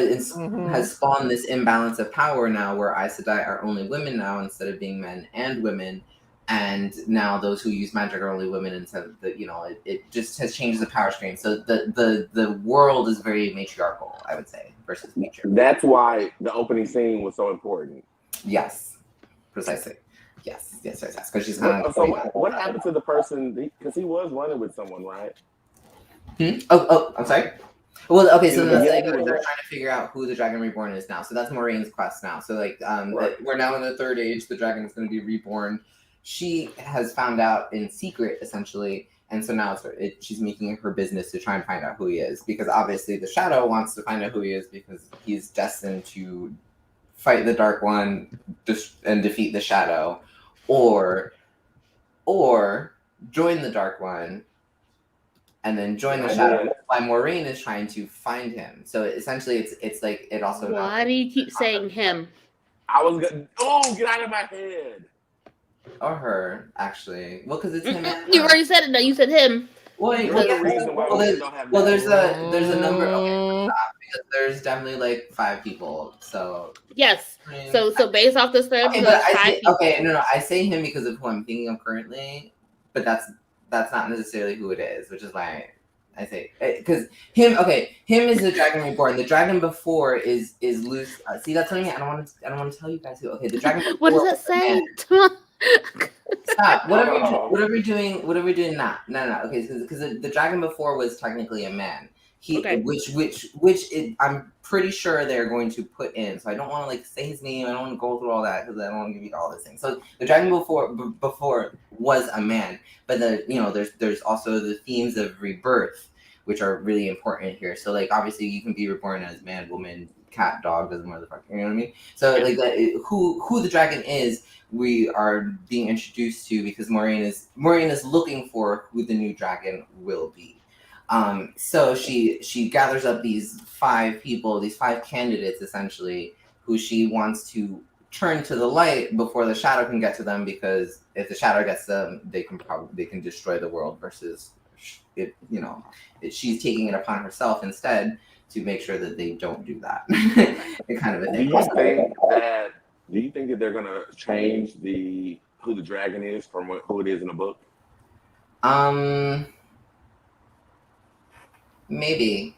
has spawned this imbalance of power now, where Aes Sedai are only women now instead of being men and women, and now those who use magic are only women instead of it just has changed the power stream. So the world is very matriarchal, I would say, versus nature. That's why the opening scene was so important. Yes, precisely. Yes, because she's kind of. So what happened to the person? Because he was running with someone, right? Oh, I'm sorry. Well, okay, so that's like they're trying to figure out who the Dragon Reborn is now. So that's Moiraine's quest now. So like, Right. we're now in the third age. The dragon is going to be reborn. She has found out in secret, essentially, and so now she's making it her business to try and find out who he is, because obviously the Shadow wants to find out who he is because he's destined to fight the Dark One and defeat the Shadow, or join the Dark One and then join the Shadow. Why Moiraine is trying to find him. So essentially, it's like it also. Why do you keep saying him? I was good. Oh, get out of my head. Or her, actually. Well, because it's him. You already said it. No, you said him. Well, there's a number. Okay, because there's definitely like 5 people. So yes. So based off this thread, I say him because of who I'm thinking of currently, but that's not necessarily who it is, which is why I say, because him is the Dragon Reborn. The dragon before is loose. See, that's what I mean. I don't want to tell you guys who. Okay, the dragon. What does that say? Stop. What are we doing? No. Okay, because the dragon before was technically a man. I'm pretty sure they're going to put in. So I don't want to like say his name. I don't want to go through all that because I don't want to give you all these things. So the dragon before was a man, but there's also the themes of rebirth, which are really important here. So like obviously you can be reborn as man, woman, cat, dog, doesn't matter the fuck. You know what I mean? So like who the dragon is, we are being introduced to because Moiraine is looking for who the new dragon will be. So she gathers up these 5 people, these 5 candidates essentially, who she wants to turn to the light before the Shadow can get to them, because if the Shadow gets them, they can destroy the world, versus it, she's taking it upon herself instead to make sure that they don't do that. It kind of a thing. Do you think that they're gonna change who the dragon is from who it is in the book? Maybe.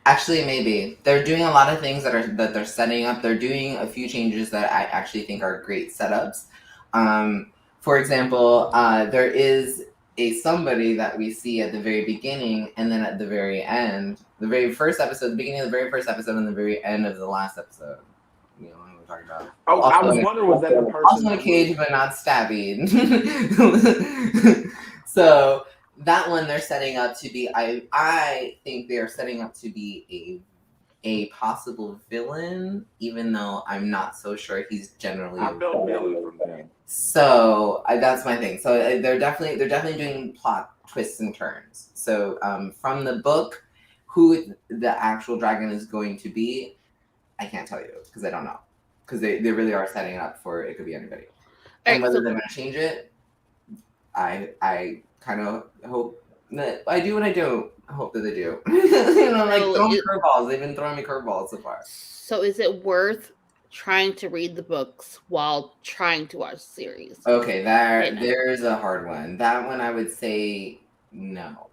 Actually, maybe. They're doing a lot of things that they're setting up. They're doing a few changes that I actually think are great setups. For example, there is somebody that we see at the very beginning, and then at the very end, the very first episode, the beginning of the very first episode, and the very end of the last episode. we're talking about. Oh, Also I was in a- wondering, was that the person? Also in a cage, but not stabbing. So that one they're setting up to be. I think they are setting up to be a possible villain, even though I'm not so sure he's generally. I felt villain from them. So that's my thing. So they're definitely doing plot twists and turns. So from the book, who the actual dragon is going to be, I can't tell you because I don't know. Because they really are setting it up for it could be anybody. And whether they're going to change it, I kind of hope that I do what I do. I hope that they do. Like throwing curveballs. They've been throwing me curveballs so far. So is it worth trying to read the books while trying to watch the series? Okay, there's a hard one. That one I would say no.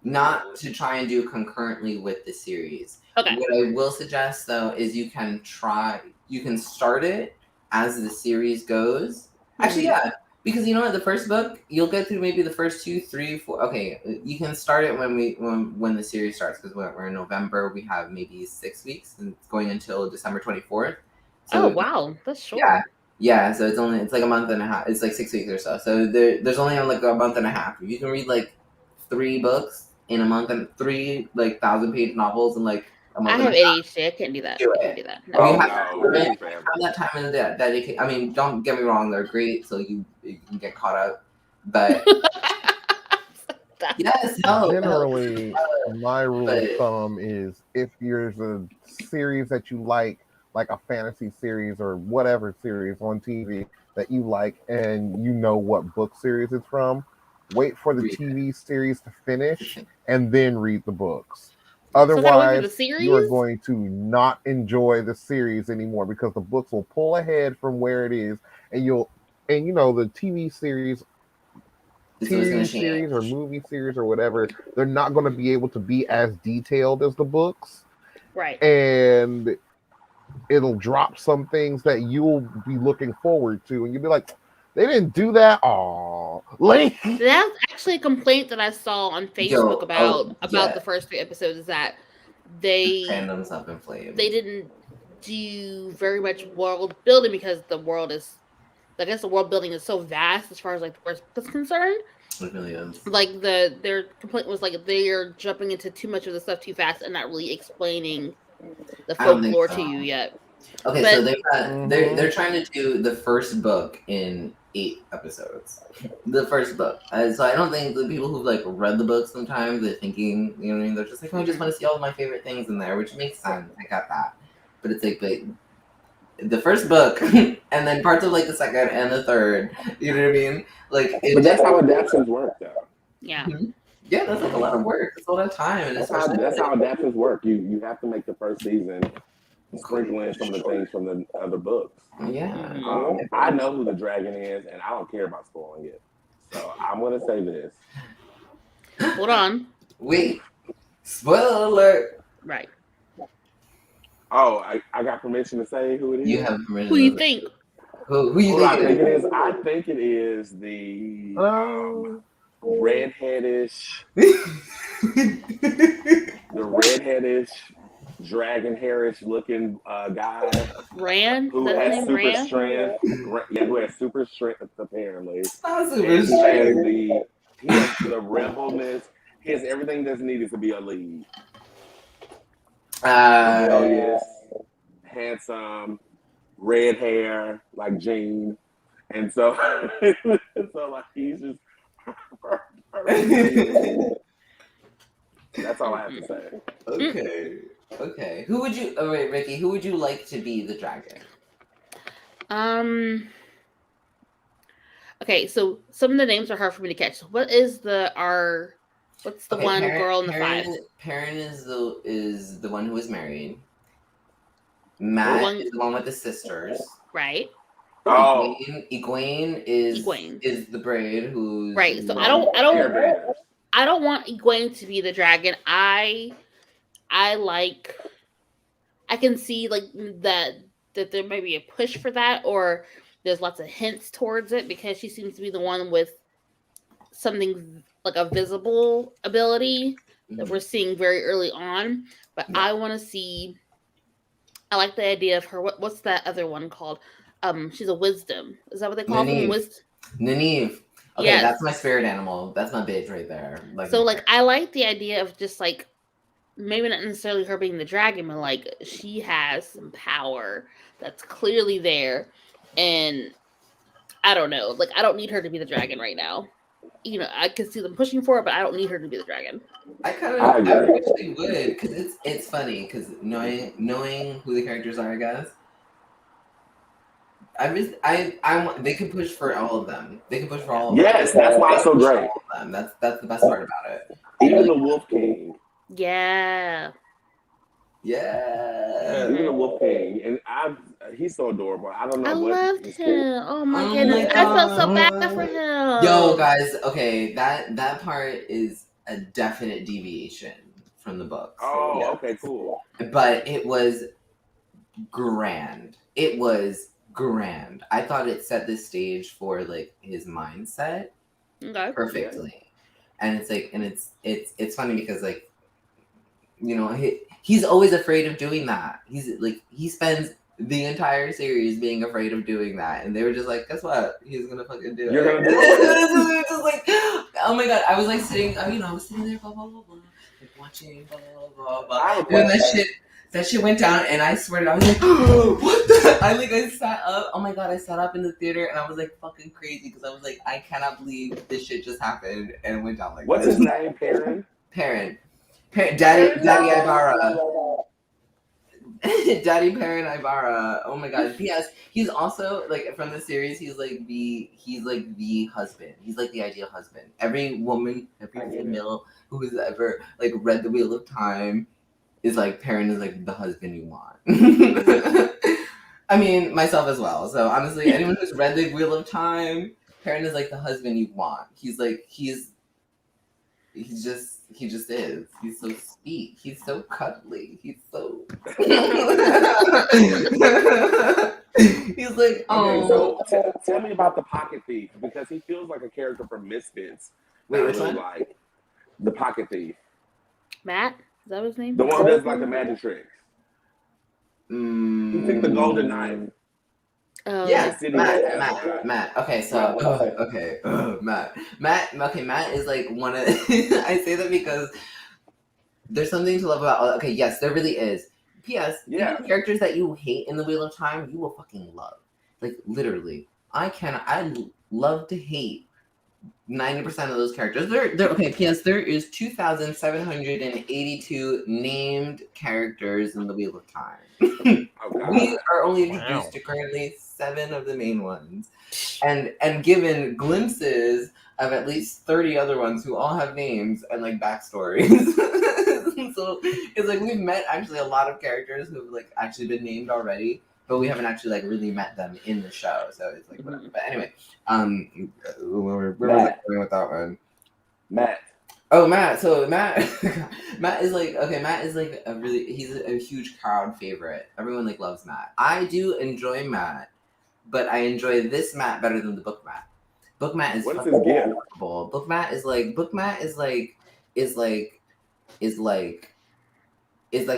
Not to try and do concurrently with the series. Okay. What I will suggest though is you can start it as the series goes. Actually, yeah. Because you know what, the first book, you'll get through maybe the first 2, 3, 4. Okay, you can start it when the series starts because we're in November. We have maybe 6 weeks, and it's going until December 24th. So, oh wow, that's short. Yeah. So it's like a month and a half. It's like 6 weeks or so. So there's only like a month and a half. If you can read like 3 books in a month and 3 like 1,000-page novels in like a month. I have ADHD. I can't do that. Do I can't do that. No. Have that time in that dedicate. I mean, don't get me wrong; they're great, so you can get caught up. But yes, generally, my rule of thumb is if there's a series that you like a fantasy series or whatever series on TV that you like, and you know what book series it's from, wait for the TV series to finish and then read the books. Otherwise, you are going to not enjoy the series anymore because the books will pull ahead from where it is, and the TV series, or movie series or whatever, they're not going to be able to be as detailed as the books, right? And it'll drop some things that you'll be looking forward to, and you'll be like, they didn't do that. Oh, like that's actually a complaint that I saw on Facebook about the first 3 episodes is that fandoms up in flames. They didn't do very much world building because the world building is so vast as far as like the first book is concerned. It really is. Like their complaint was like they are jumping into too much of the stuff too fast and not really explaining the folklore to you yet. Okay, but, so they're trying to do the first book in 8 episodes. The first book. So I don't think the people who've like read the book sometimes they're thinking, you know what I mean? They're just like, I just want to see all of my favorite things in there, which makes sense. I got that. But it's like the first book and then parts of like the second and the third. You know what I mean? Like, but that's how adaptations work, though. Yeah. Mm-hmm. Yeah, that's like a lot of work. It's a lot of time, and that's how adaptations work. You have to make the first season sprinkle in some of the things from the other books. Yeah. I know who the dragon is, and I don't care about spoiling it. So I'm gonna say this. Hold on. Wait. Spoiler alert. Right. Oh, I got permission to say who it is? You have permission. Who do you think? Who you think it is? I think it is the redheadish, dragon hairish looking guy. Rand? Who has super strength. Yeah, who has super strength apparently. Not super strength. He has the rebelness. He has everything that's needed to be a lead. Yes. Handsome, red hair like Gene. And so like he's just that's all I have to say. Okay. Who would you? Oh wait, Ricky. Who would you like to be the dragon? Okay, so some of the names are hard for me to catch. What's the one girl in the 5? Perrin is the one who is married. Matt is the one with the sisters. Right. Oh, Egwene is the braid who's right. So I don't want Egwene to be the dragon. I can see like that there may be a push for that, or there's lots of hints towards it because she seems to be the one with something like a visible ability that we're seeing very early on. But I want to see I like the idea of her. What's that other one called? She's a wisdom. Is that what they call them? Nynaeve. Okay, Yes. that's my spirit animal. That's my bitch right there. Like, so like I like the idea of just like maybe not necessarily her being the dragon, but like she has some power that's clearly there, and I don't know. Like I don't need her to be the dragon right now. You know, I can see them pushing for it, but I don't need her to be the dragon. I wish they would, because it's funny, because knowing who the characters are, I guess. They can push for all of them. They can push for all of them. Yes, that's why it's so great. That's the best part about it. Even the Wolf King. Yeah. Yeah. Even the Wolf King, and he's so adorable. I don't know. I what loved him. Oh my Oh goodness, my I felt so God. bad for him. Yo, guys. Okay, that part is a definite deviation from the books. Oh, Yeah. okay, cool. But it was grand. It was grand. I thought it set the stage for like his mindset perfectly. And it's like, and it's funny because like, you know, he's always afraid of doing that. He's like, he spends the entire series being afraid of doing that, and they were just like, guess what? He's gonna fucking do it. You're gonna do it. Just like, oh my god! I was like sitting, I was sitting there, blah blah blah blah, like watching, blah blah blah blah. And that shit went down, and I swear to God, I was like, oh, what the? I sat up. Oh my god! I sat up in the theater, and I was like fucking crazy because I was like, I cannot believe this shit just happened, and it went down like. What's his name? Perrin. Daddy Ibarra. Daddy Perrin Ibarra. Oh my god. P.S. He's also like from the series. He's like the husband. He's like the ideal husband. Every woman, every female who has ever like read The Wheel of Time is like Perrin is like the husband you want. I mean myself as well. So honestly, anyone who's read The Wheel of Time, Perrin is like the husband you want. He's like he just is. He's so sweet. He's so cuddly. He's so. He's like, oh. Okay, so tell me about the Pocket Thief, because he feels like a character from Misfits. Wait, which one? Like the Pocket Thief. Matt, is that his name? The one who does like the magic tricks. He took the golden knife. Oh, yes, Matt. Okay, so Matt. Okay, Matt is like one of. I say that because there's something to love about. Okay, yes, there really is. P.S. Yeah. Even characters that you hate in the Wheel of Time, you will fucking love. Like literally, I love to hate 90% of those characters. They're okay. P.S. There is 2,782 named characters in the Wheel of Time. We are only introduced to currently 7 of the main ones, and given glimpses of at least 30 other ones who all have names and like backstories. So it's like we've met actually a lot of characters who've like actually been named already, but we haven't actually like really met them in the show. So it's like whatever. But anyway, where was I going with that one? Matt. Oh, Matt. So Matt is like, okay, Matt is like he's a huge crowd favorite. Everyone like loves Matt. I do enjoy Matt, but I enjoy this Matt better than the book Matt. Book Matt is what is his gift? Book Matt is like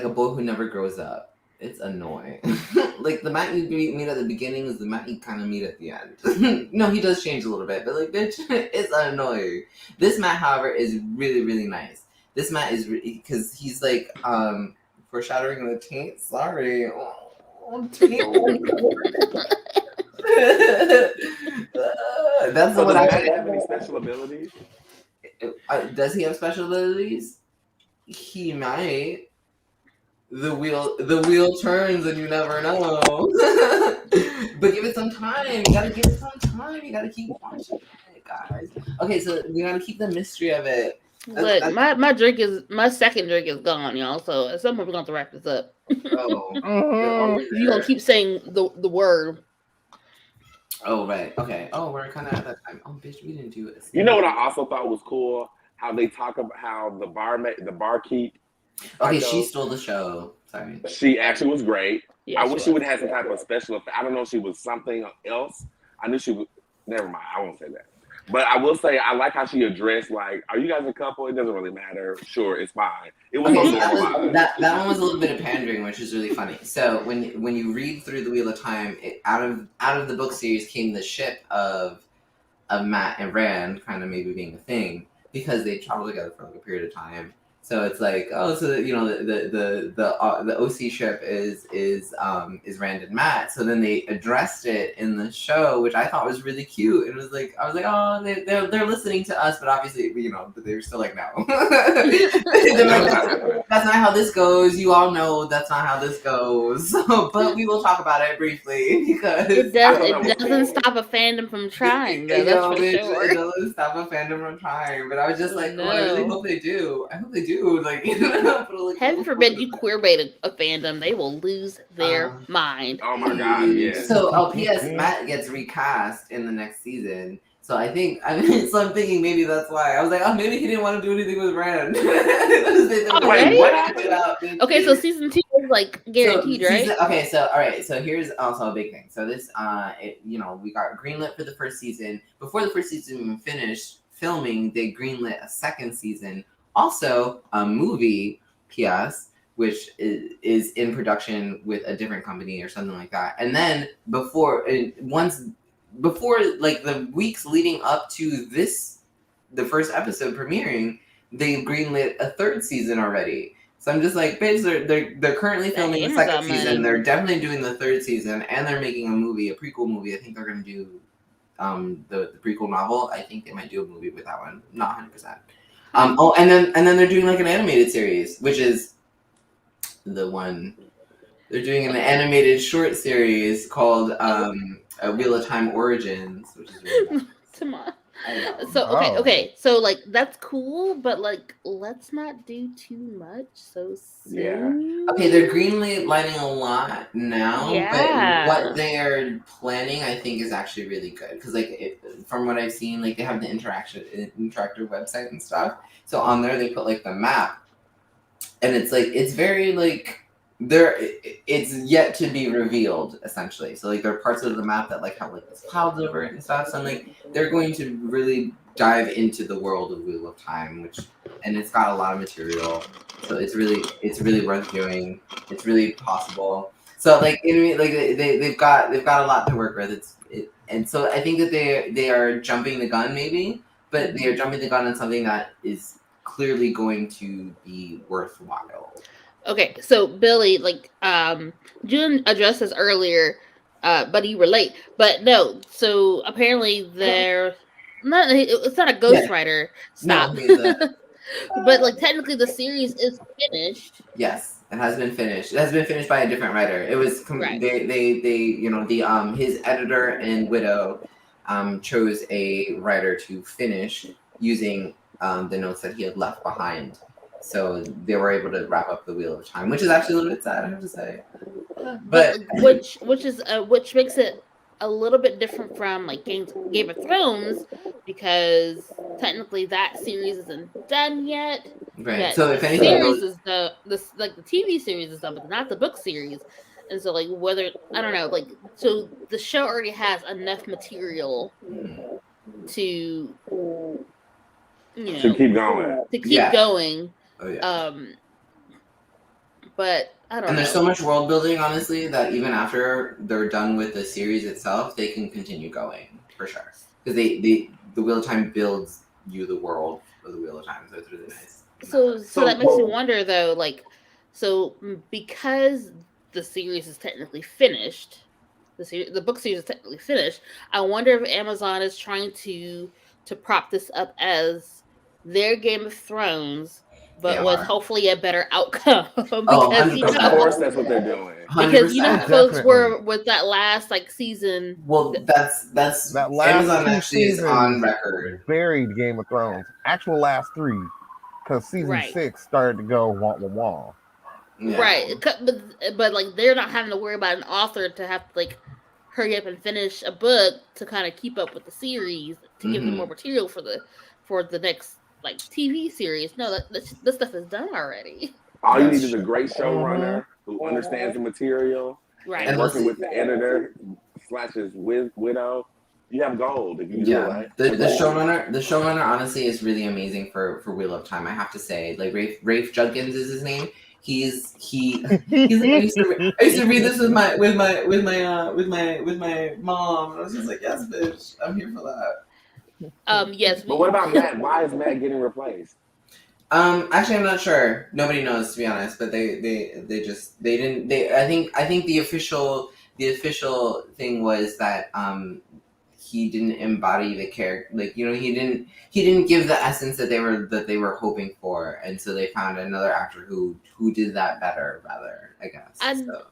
a boy who never grows up. It's annoying. Like the Matt you meet at the beginning is the Matt you kind of meet at the end. No, he does change a little bit, but like, bitch, it's annoying. This Matt, however, is really, really nice. This Matt is because he's like foreshadowing the taint. Sorry, taint. That's the one. Does he have any special abilities? Does he have special abilities? He might. The wheel turns and you never know. But give it some time. You gotta give it some time. You gotta keep watching it, guys. Okay, so we gotta keep the mystery of it. Look, my second drink is gone, y'all. So at some point we're gonna have to wrap this up. Oh, you gonna keep saying the word. Oh right, okay. Oh, we're kind of at that time. Oh, bitch, we didn't do it. You know what I also thought was cool? How they talk about how the barkeep. Okay, she stole the show. Sorry. She actually was great. Yeah, I wish she would have had some type of special effect. I don't know if she was something else. I knew she was. Never mind. I won't say that. But I will say, I like how she addressed, like, are you guys a couple? It doesn't really matter. Sure, it's fine. It was Okay, so so normalized. that one was a little bit of pandering, which is really funny. So when you read through the Wheel of Time, out of the book series came the ship of Matt and Rand kind of maybe being a thing because they traveled together for like a period of time. So it's like, oh, so the OC ship is Rand and Matt. So then they addressed it in the show, which I thought was really cute. And it was like, I was like, oh, they're listening to us, but obviously, but they were still like, no, that's not how this goes. You all know that's not how this goes. So, but we will talk about it briefly because it doesn't stop a fandom from trying. Though, that's for sure. It doesn't stop a fandom from trying. But I was just like, no. I really hope they do. I hope they do. Like, heaven forbid you queerbait a fandom, they will lose their mind. Oh my god, yeah. So, P.S. Matt gets recast in the next season. So so I'm thinking maybe that's why. I was like, oh, maybe he didn't want to do anything with Rand. Wait, what happened? Okay, so season 2 is like guaranteed, right? Okay, so all right, so here's also a big thing. So this, we got greenlit for the first season. Before the first season even finished filming, they greenlit a second season. Also, a movie, P.S., which is in production with a different company or something like that. And then before like the weeks leading up to the first episode premiering, they greenlit a third season already. So I'm just like, bitch, they're currently filming the second season. They're definitely doing the third season, and they're making a prequel movie. I think they're gonna do the prequel novel. I think they might do a movie with that one. Not 100%. And then they're doing like an animated series, which is the one. They're doing an animated short series called Wheel of Time Origins, which is really nice. Come on. So okay, so like that's cool, but like let's not do too much so soon. Yeah. Okay, they're lighting a lot now, but what they're planning, I think, is actually really good because from what I've seen, like they have the interactive website and stuff. So on there they put like the map, and it's like it's very like. It's yet to be revealed, essentially. So like there are parts of the map that like have like this clouds over it and stuff. So like they're going to really dive into the world of Wheel of Time, and it's got a lot of material. So it's really worth doing. It's really possible. So like they've got a lot to work with. And so I think that they are jumping the gun maybe, but they are jumping the gun on something that is clearly going to be worthwhile. Okay, so Billy, like, Julian addressed this earlier, but you were late. But no, so apparently it's not a ghostwriter. Stop. No, but like technically the series is finished. Yes, it has been finished. It has been finished by a different writer. It was his editor and widow chose a writer to finish using the notes that he had left behind. So they were able to wrap up the Wheel of Time, which is actually a little bit sad, I have to say. But which makes it a little bit different from like Game of Thrones, because technically that series isn't done yet. Right. So if anything, the TV series is done, but not the book series. And so like so the show already has enough material to keep going. To keep going. Oh, yeah. But I don't know. And there's so much world building, honestly, that even after they're done with the series itself, they can continue going for sure. Because the Wheel of Time builds you the world of the Wheel of Time, so it's really nice. So that makes me wonder though, like, so because the series is technically finished, the book series is technically finished. I wonder if Amazon is trying to prop this up as their Game of Thrones, but with hopefully a better outcome. Because of course, that's what they're doing. 100%. Because how folks were with that last season. Well, that's that last Amazon actually is on record. Buried Game of Thrones. Actual last 3, because season 6 started to go wah. Yeah. Right, but like they're not having to worry about an author to have to like hurry up and finish a book to kind of keep up with the series to give them more material for the next like TV series. No, this stuff is done already. All you need is a great showrunner who understands the material, right? And working with the editor / his widow. You have gold if you do it Yeah, right. the showrunner honestly is really amazing for Wheel of Time. I have to say, like Rafe Judkins is his name. He's like, I used to read this with my mom, and I was just like, yes, bitch, I'm here for that. Yes, But what about Matt? Why is Matt getting replaced? Actually, I'm not sure. Nobody knows, to be honest. But they didn't. I think the official thing was that he didn't embody the character. Like, you know, he didn't give the essence that they were hoping for, and so they found another actor who did that better, rather, I guess. So,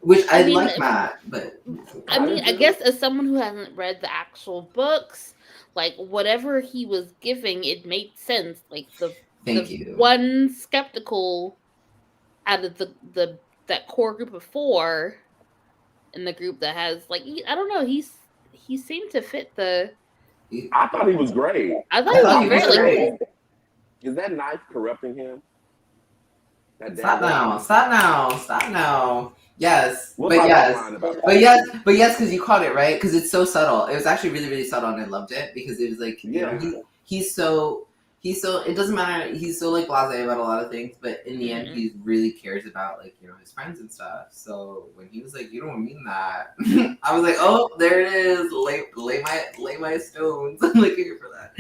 which I mean, like Matt, but I mean, I guess as someone who hasn't read the actual books, like whatever he was giving, it made sense. Like the one skeptical out of the that core group of 4 in the group that has, like, I don't know, he seemed to fit the. I thought he was great. I thought he was great. Like, is that knife corrupting him? Stop now. Yes, we'll but yes, because you caught it right. Because it's so subtle. It was actually really, really subtle, and I loved it because it was like, you know, he's so. It doesn't matter. He's so like blasé about a lot of things, but in the end, he really cares about, like, you know, his friends and stuff. So when he was like, "You don't mean that," I was like, "Oh, there it is. Lay my stones." I'm like, here for that.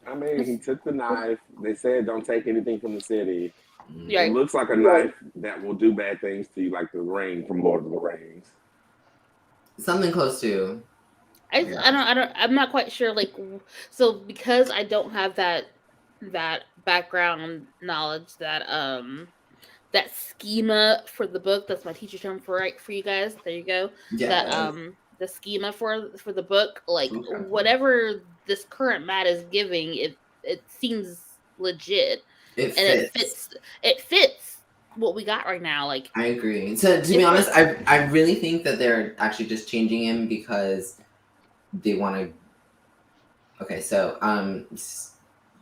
I mean, he took the knife. They said, "Don't take anything from the city." Yeah. It looks like a knife that will do bad things to you, like the ring from Lord of the Rings. Something close to. I'm not quite sure. Like, so because I don't have that background knowledge, that schema for the book. That's my teacher term for you guys. There you go. Yes. That the schema for the book, like whatever this current Matt is giving, it seems legit. It fits what we got right now. Like, I agree. So to be honest, I really think that they're actually just changing him because they want to. Okay, so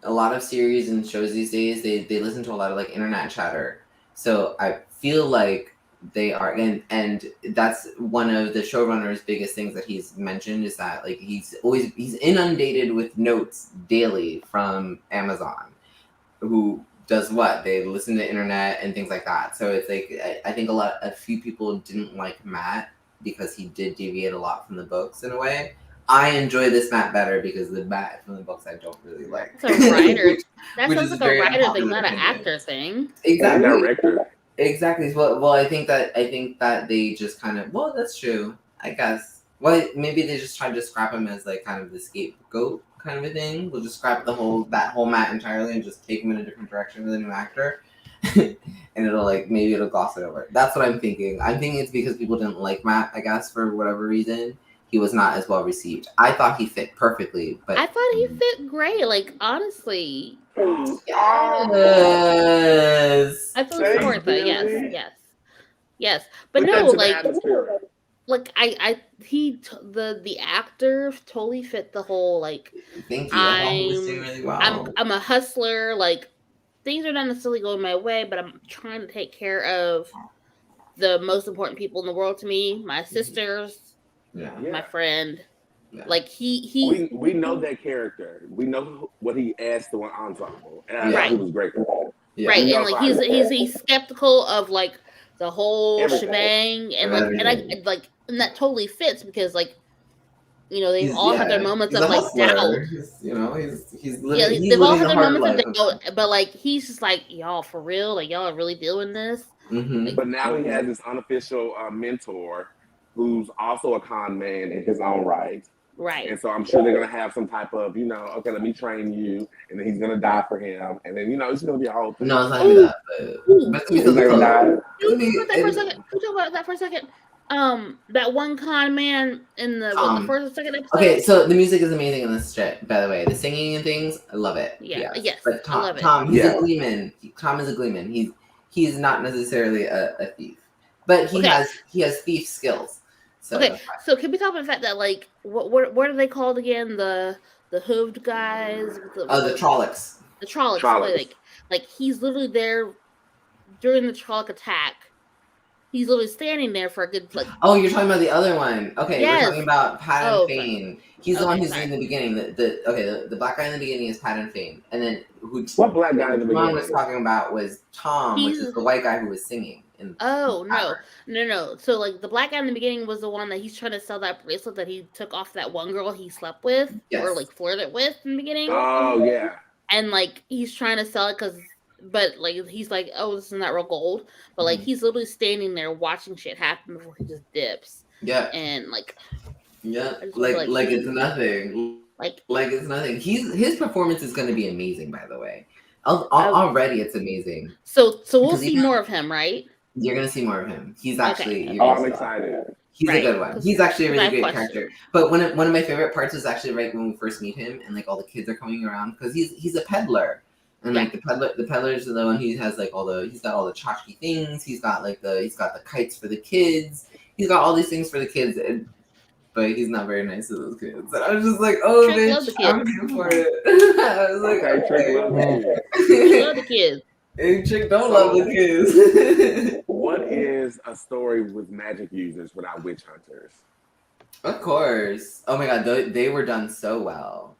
a lot of series and shows these days, they listen to a lot of like internet chatter. So I feel like they are, and that's one of the showrunner's biggest things that he's mentioned, is that like he's inundated with notes daily from Amazon, who does what? They listen to internet and things like that. So it's like, I think a few people didn't like Matt because he did deviate a lot from the books in a way. I enjoy this Matt better because the Matt from the books I don't really like. It's a writer. That sounds like a writer thing, not an actor thing. Exactly. And director. Exactly. Well, I think that they just kind of, well, that's true, I guess. Well, maybe they just tried to scrap him as like kind of the scapegoat kind of a thing. We'll just scrap that whole Matt entirely and just take him in a different direction with a new actor. And maybe it'll gloss it over. That's what I'm thinking. I'm thinking it's because people didn't like Matt, I guess, for whatever reason. He was not as well received. I thought he fit perfectly, but I thought he fit great. Like, honestly, yes, I feel support that. Yes. But no, like the actor totally fit the whole, like, thank you. I was doing really well. I'm a hustler. Like, things are not necessarily going my way, but I'm trying to take care of the most important people in the world to me, my sisters. My friend, like we know that character. We know what he asked to an ensemble, and I thought he was great for that. Yeah. Right, and like he's skeptical of like the whole shebang, and and that totally fits because, like, you know, they've all had their moments of like doubt. They've all had their moments of doubt, but like he's just like, y'all for real, like y'all are really doing this. Mm-hmm. But now he has this unofficial mentor who's also a con man in his own right. Right. And so I'm sure they're going to have some type of, okay, let me train you. And then he's going to die for him. And then, it's going to be a whole thing. No, it's not going to be that. But he's going to die. Can we talk about that for a second? That one con man in the first or second episode. Okay, so the music is amazing in this shit, by the way. The singing and things, I love it. Yes. But Tom, I love it. He's a gleeman. Tom is a gleeman. He's not necessarily a thief. But he has thief skills. So so can we talk about the fact that, like, what are they called again? The hooved guys. The Trollocs. The Trollocs. Like he's literally there during the Trolloc attack. He's literally standing there for a good like. Oh, you're talking about the other one. Okay, Yes. we're talking about Pat and Fane. He's the one who's sorry. in the beginning. The black guy in the beginning is Pat and Fane, and then what black guy in the beginning was talking about was Tom, which is the white guy who was singing. No. So like the black guy in the beginning was the one that he's trying to sell that bracelet that he took off that one girl he slept with or like flirted with in the beginning. Oh yeah. And like he's trying to sell it but like he's like, oh, this is not real gold. But like he's literally standing there watching shit happen before he just dips. Yeah. And like. Yeah. Like it's nothing. Like it's nothing. His performance is going to be amazing. By the way, already it's amazing. So we'll see more of him, right? You're gonna see more of him. He's actually. I'm excited. He's a good one. He's actually a really great character. But one of my favorite parts is actually right when we first meet him, and like all the kids are coming around because he's a peddler, and like the peddler's the one who has like he's got all the tchotchke things. He's got the kites for the kids. He's got all these things for the kids, but he's not very nice to those kids. And I was just like, oh, bitch, I'm here for it. I was like, Trick love the kids. Trick love the kids. And Trick don't love the kids. What is a story with magic users without witch hunters? Of course. Oh my god, they were done so well.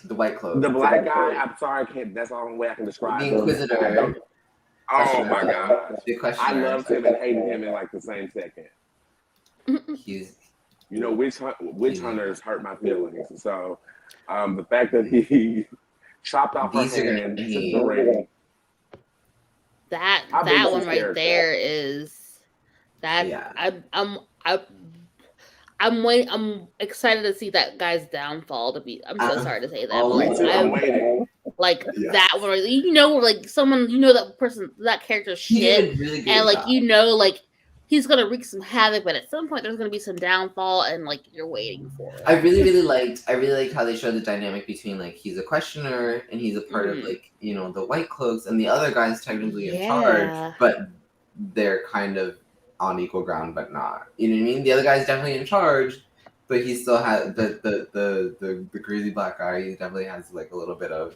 The white clothes. The black guy, I'm sorry, I can't. That's the only way I can describe him. The Inquisitor. Oh my gosh. The I loved him and hated him in like the same second. He's witch hunters hurt my feelings. So the fact that he chopped off her hand, took the ring. That one right there is that. Yeah. I'm excited to see that guy's downfall. I'm so sorry to say that. I'm waiting. Like that one, like someone, that person, that character's shit, really and like like he's gonna wreak some havoc, but at some point there's gonna be some downfall, and like you're waiting for it. I really liked how they showed the dynamic between like he's a questioner and he's a part of like the white cloaks, and the other guy's technically in charge, but they're kind of on equal ground, but not. You know what I mean? The other guy's definitely in charge, but he still has the crazy black guy. He definitely has like a little bit of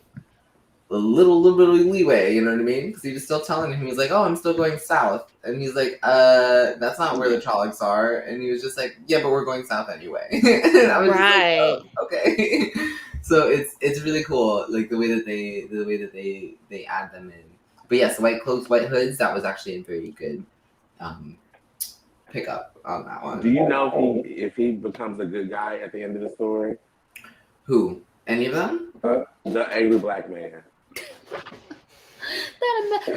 leeway, you know what I mean? Because he was still telling him, he was like, oh, I'm still going south. And he's like, that's not where the Trollocs are. And he was just like, yeah, but we're going south anyway. And I was just like, oh, okay. So it's really cool, like the way that they add them in. But yes, white cloaks, white hoods, that was actually a very good pick up on that one. Do you know if he becomes a good guy at the end of the story? Who? Any of them? The angry black man.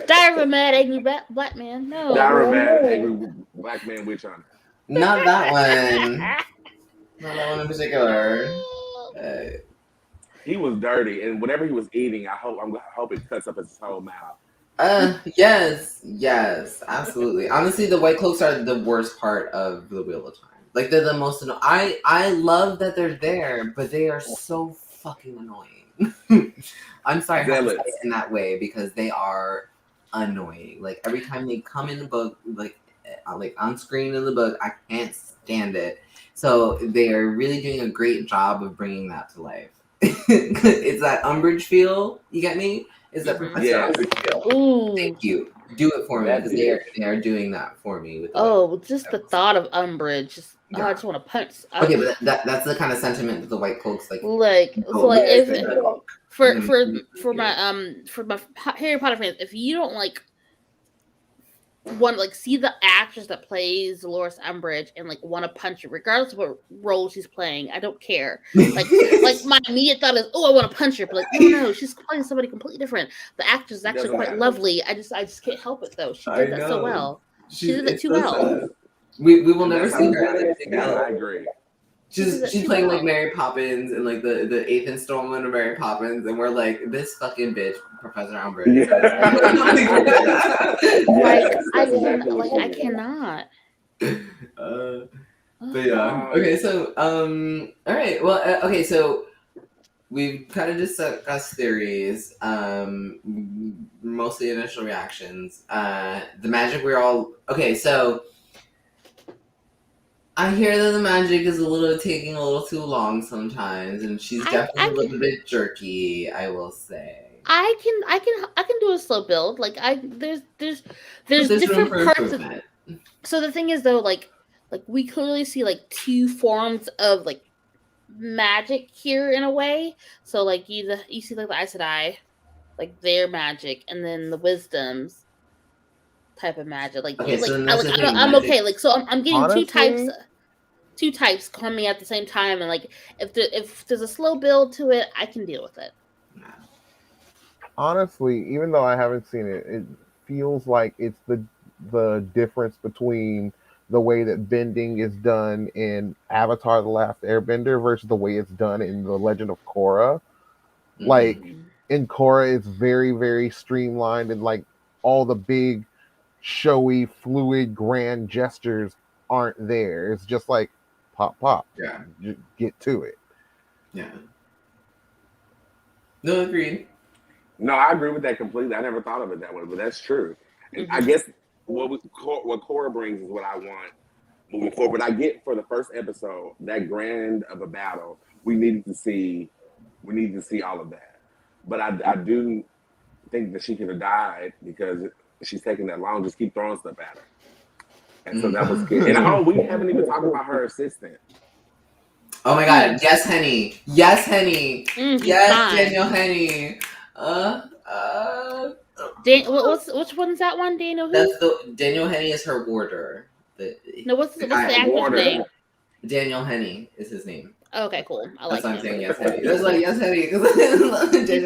Diary of a Mad Angry Black Man. No. Diary of a Mad Angry Black Man witch hunter. Not that one. Not that one in particular. He was dirty, and whatever he was eating, I hope it cuts up his whole mouth. Yes, absolutely. Honestly, the white cloaks are the worst part of the Wheel of Time. Like they're the most annoying. I love that they're there, but they are so fucking annoying. I'm sorry I have to say it in that way because they are annoying. Like every time they come in the book, like on screen in the book, I can't stand it. So they are really doing a great job of bringing that to life. It's that Umbridge feel. You get me? Is that Professor Umbridge feel? Ooh. Thank you. Do it for me because they are doing that for me. With just the thought of Umbridge. I just want to punch. Okay, but that's the kind of sentiment that the white cloaks like. For my Harry Potter fans, if you don't want to see the actress that plays Dolores Umbridge and want to punch her, regardless of what role she's playing, I don't care. My immediate thought is, I want to punch her, but no, she's playing somebody completely different. The actress is actually quite lovely. I just can't help it though. She did that so well. She did it too well. We will never see her. I agree. She's playing Mary Poppins and the 8th installment of Mary Poppins, and we're like, this fucking bitch, Professor Umbridge. I cannot. But yeah. Okay, so all right. Well, okay, so we've kind of discussed theories, mostly initial reactions. The magic we're all okay. So. I hear that the magic is taking a little too long sometimes, and she's definitely a little bit jerky. I will say. I can do a slow build. There's different parts of So the thing is, though, like we clearly see like two forms of like magic here in a way. So like you see like the Aes Sedai, like their magic, and then the wisdoms type of magic. Like Okay, so then I, that's like the I don't, thing. I'm Magic. okay. Like so, I'm getting Honestly, two types coming at the same time, and like if there's a slow build to it, I can deal with it. honestly, even though I haven't seen it, it feels like it's the difference between the way that bending is done in Avatar: The Last Airbender versus the way it's done in The Legend of Korra. Like in Korra, it's very, very streamlined, and like all the big, showy, fluid, grand gestures aren't there. It's just like pop, pop. Yeah. Get to it. Yeah. No, agreed. No, I agree with that completely. I never thought of it that way, but that's true. And I guess what Cora brings is what I want moving forward. But I get for the first episode that grand of a battle, we needed to see all of that. But I do think that she could have died because she's taking that long. Just keep throwing stuff at her, and so that was good. And we haven't even talked about her assistant. Oh my god! Yes, Henny. Yes, Henny. Yes, Daniel Henny. Which one's that one? Daniel who? That's the Daniel Henny is her warder. What's the actor's name? Daniel Henny is his name. Okay, cool. I like That's why I'm him. saying yes, Henny. That's like yes, Henny. He's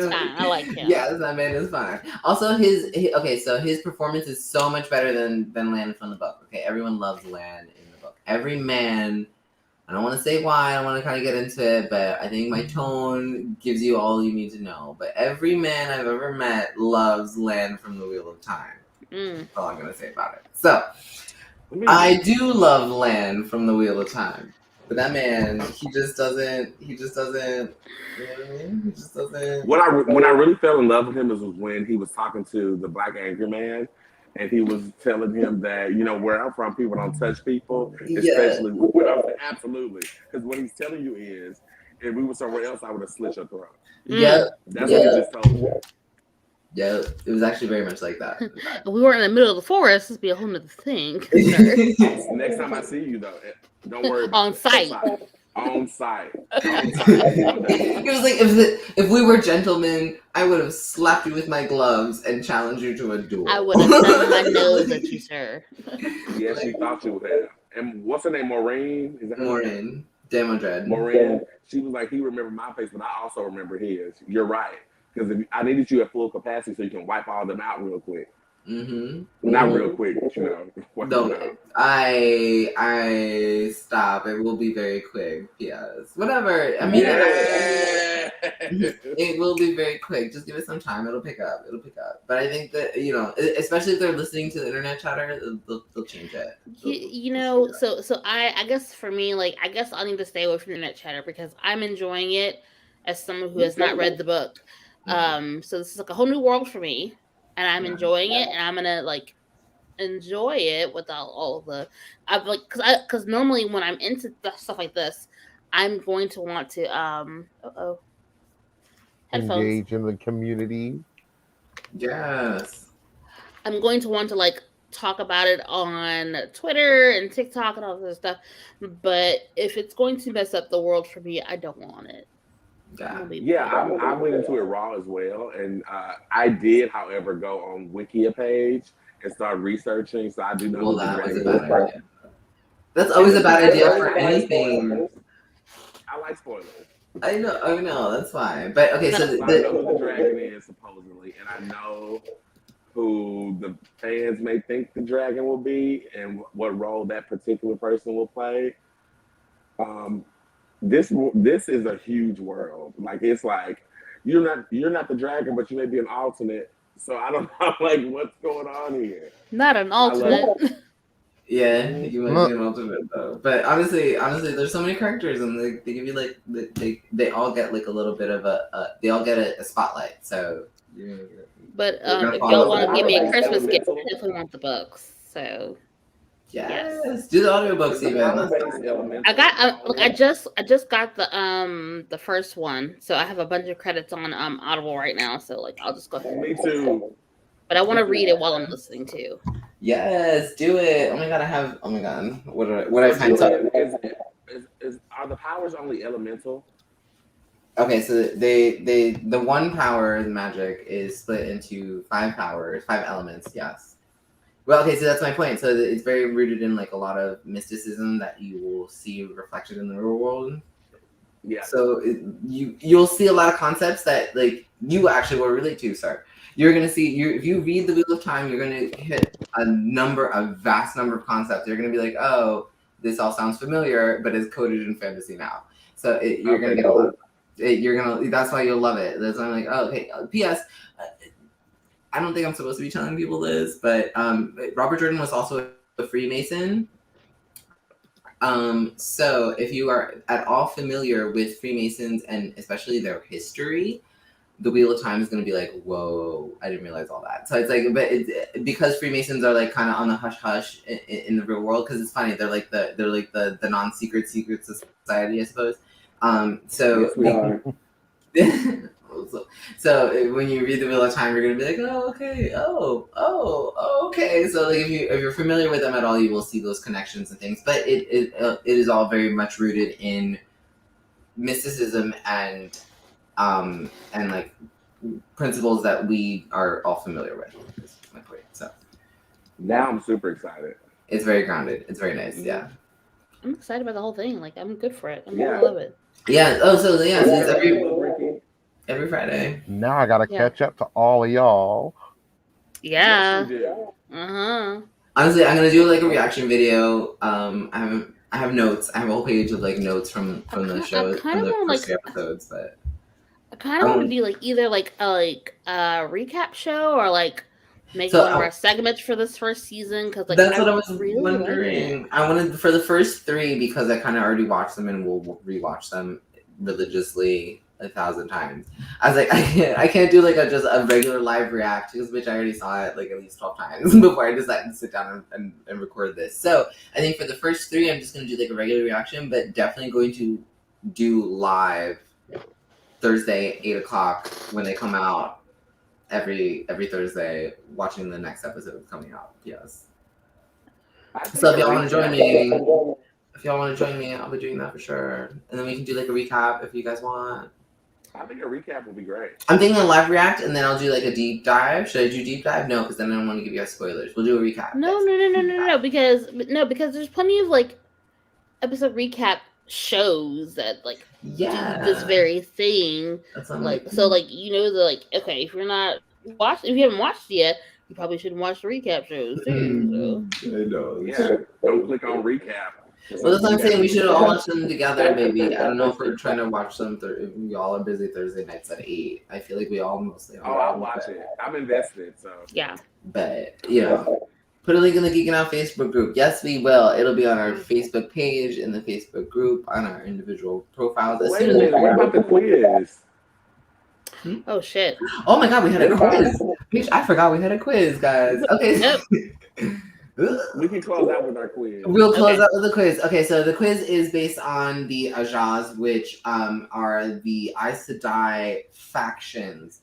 fine. I like him. Yes, that man is fine. Also, his performance is so much better than Lan from the book. Okay, everyone loves Lan in the book. Every man. I don't want to say why. I don't want to kind of get into it, but I think my tone gives you all you need to know. But every man I've ever met loves Lan from the Wheel of Time. That's all I'm going to say about it. So, I do love Lan from the Wheel of Time. But that man, he just doesn't, you know what I mean? He just doesn't. When I really fell in love with him was when he was talking to the Black Angry Man. And he was telling him that, where I'm from, people don't touch people, especially absolutely. Because what he's telling you is, if we were somewhere else, I would have slit your throat. Yeah. That's what he just told you. Yeah, it was actually very much like that. We weren't in the middle of the forest. This would be a whole nother thing. Next time I see you, though, don't worry about On site. On site. It was like if we were gentlemen, I would have slapped you with my gloves and challenged you to a duel. I would have done my nose at you, sir. Yes, she thought you would have. And what's her name? Maureen? Is that Maureen? Damon Dread. Maureen. She was like, he remembered my face, but I also remember his. You're right. Because I needed you at full capacity so you can wipe all them out real quick. Not real quick, No, I stop. It will be very quick. Yes, whatever. I mean, it will be very quick. Just give it some time. It'll pick up. But I think that especially if they're listening to the internet chatter, they'll change it. So I guess for me, like, I guess I'll need to stay away from the internet chatter because I'm enjoying it as someone who has not read the book. So this is like a whole new world for me. And I'm enjoying it, and I'm gonna like enjoy it without all the. I've like because normally when I'm into stuff like this, I'm going to want to headphones. Engage in the community. Yes. I'm going to want to like talk about it on Twitter and TikTok and all this stuff. But if it's going to mess up the world for me, I don't want it. Yeah, I went into it raw as well, and I did, however, go on Wikia page and start reaching. So I do know. Well, that was a bad idea. That's always a bad idea for anything. I like spoilers. I know, that's fine. But okay, so I know who the dragon is supposedly, and I know who the fans may think the dragon will be, and what role that particular person will play. This is a huge world. Like it's like you're not the dragon, but you may be an alternate. So I don't know like what's going on here. Not an alternate. Yeah, you might be an alternate though. But honestly, there's so many characters, and they give you like they all get like a little bit of they all get a spotlight. So. But if y'all want to give me a Christmas gift, I definitely want the books. So. Yes. Do the audiobooks even. I just got the first one, so I have a bunch of credits on Audible right now. So like I'll just go ahead. Me too. But I want to read it while I'm listening to. Yes, do it. Oh my god, oh my god, what I find so. Are the powers only elemental? Okay, so the one power, the magic, is split into 5 powers, 5 elements. Yes. Well, okay, so that's my point. So it's very rooted in like a lot of mysticism that you will see reflected in the real world. Yeah. So you'll see a lot of concepts that like you actually will relate to. Sorry, you're gonna see if you read the Wheel of Time, you're gonna hit a vast number of concepts. You're gonna be like, oh, this all sounds familiar, but it's coded in fantasy now. So you're gonna get a lot. That's why you'll love it. That's why I'm like, oh, okay. P.S. I don't think I'm supposed to be telling people this, but Robert Jordan was also a Freemason. So if you are at all familiar with Freemasons and especially their history, the Wheel of Time is going to be like, whoa, I didn't realize all that. So it's like, but because Freemasons are like kind of on the hush hush in the real world, because it's funny, they're like the non-secret secret society, I suppose. So yes, we are. So when you read the Wheel of Time, you're gonna be like, oh, okay, okay. So like if you're familiar with them at all, you will see those connections and things. But it is all very much rooted in mysticism and like principles that we are all familiar with. Is my point. So now I'm super excited. It's very grounded. It's very nice. Yeah. I'm excited about the whole thing. Like I'm good for it. I love it. Yeah. Oh, so yeah. So it's every Friday. Now I gotta catch up to all of y'all. Yeah. Honestly, I'm gonna do like a reaction video. I have notes. I have a whole page of like notes from the show, from the first few episodes. But I kind of want to do like either like a recap show or like make one of our segments for this first season, because like that's what I was really wondering. I wanted for the first 3 because I kind of already watched them and will rewatch them religiously 1,000 times. I was like, I can't do like just a regular live react because which I already saw it like at least 12 times before I decided to sit down and record this. So I think for the first 3, I'm just gonna do like a regular reaction, but definitely going to do live Thursday 8:00 when they come out every Thursday, watching the next episode coming out. Yes. So if y'all want to join me, I'll be doing that for sure. And then we can do like a recap if you guys want. I think a recap would be great. I'm thinking a live react, and then I'll do like a deep dive. Should I do deep dive? No, because then I don't want to give you guys spoilers. We'll do a recap. No, because there's plenty of like episode recap shows that like do this very thing. Like so, like okay, if you haven't watched it yet, you probably shouldn't watch the recap shows too. I know. Yeah, don't click on recap. Well, that's what I'm saying. We should all watch them together, maybe. I don't know if we're trying to watch them. If we all are busy Thursday nights at 8. I feel like we all mostly. I'll watch it. I'm invested, so. Yeah. But put a link in the Geekin Out Facebook group. Yes, we will. It'll be on our Facebook page, in the Facebook group, on our individual profiles. Wait a minute. What about the quiz? Oh shit! Oh my god, we had a quiz. I forgot we had a quiz, guys. Okay. Yep. We can close out with our quiz. We'll close out with the quiz. Okay, so the quiz is based on the Ajaz, which are the Aes Sedai factions.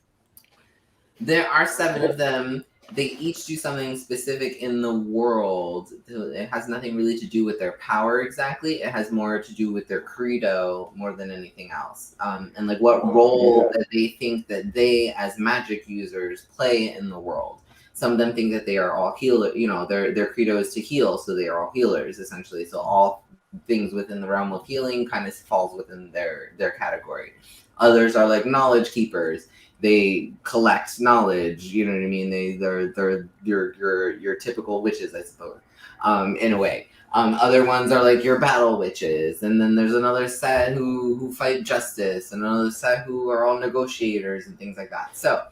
There are 7 of them. They each do something specific in the world. It has nothing really to do with their power exactly. It has more to do with their credo more than anything else. And like what role that they think that they as magic users play in the world. Some of them think that they are all healers. Their credo is to heal, so they are all healers essentially. So all things within the realm of healing kind of falls within their category. Others are like knowledge keepers. They collect knowledge. You know what I mean? They're your typical witches, I suppose, in a way. Other ones are like your battle witches, and then there's another set who fight justice, and another set who are all negotiators and things like that. So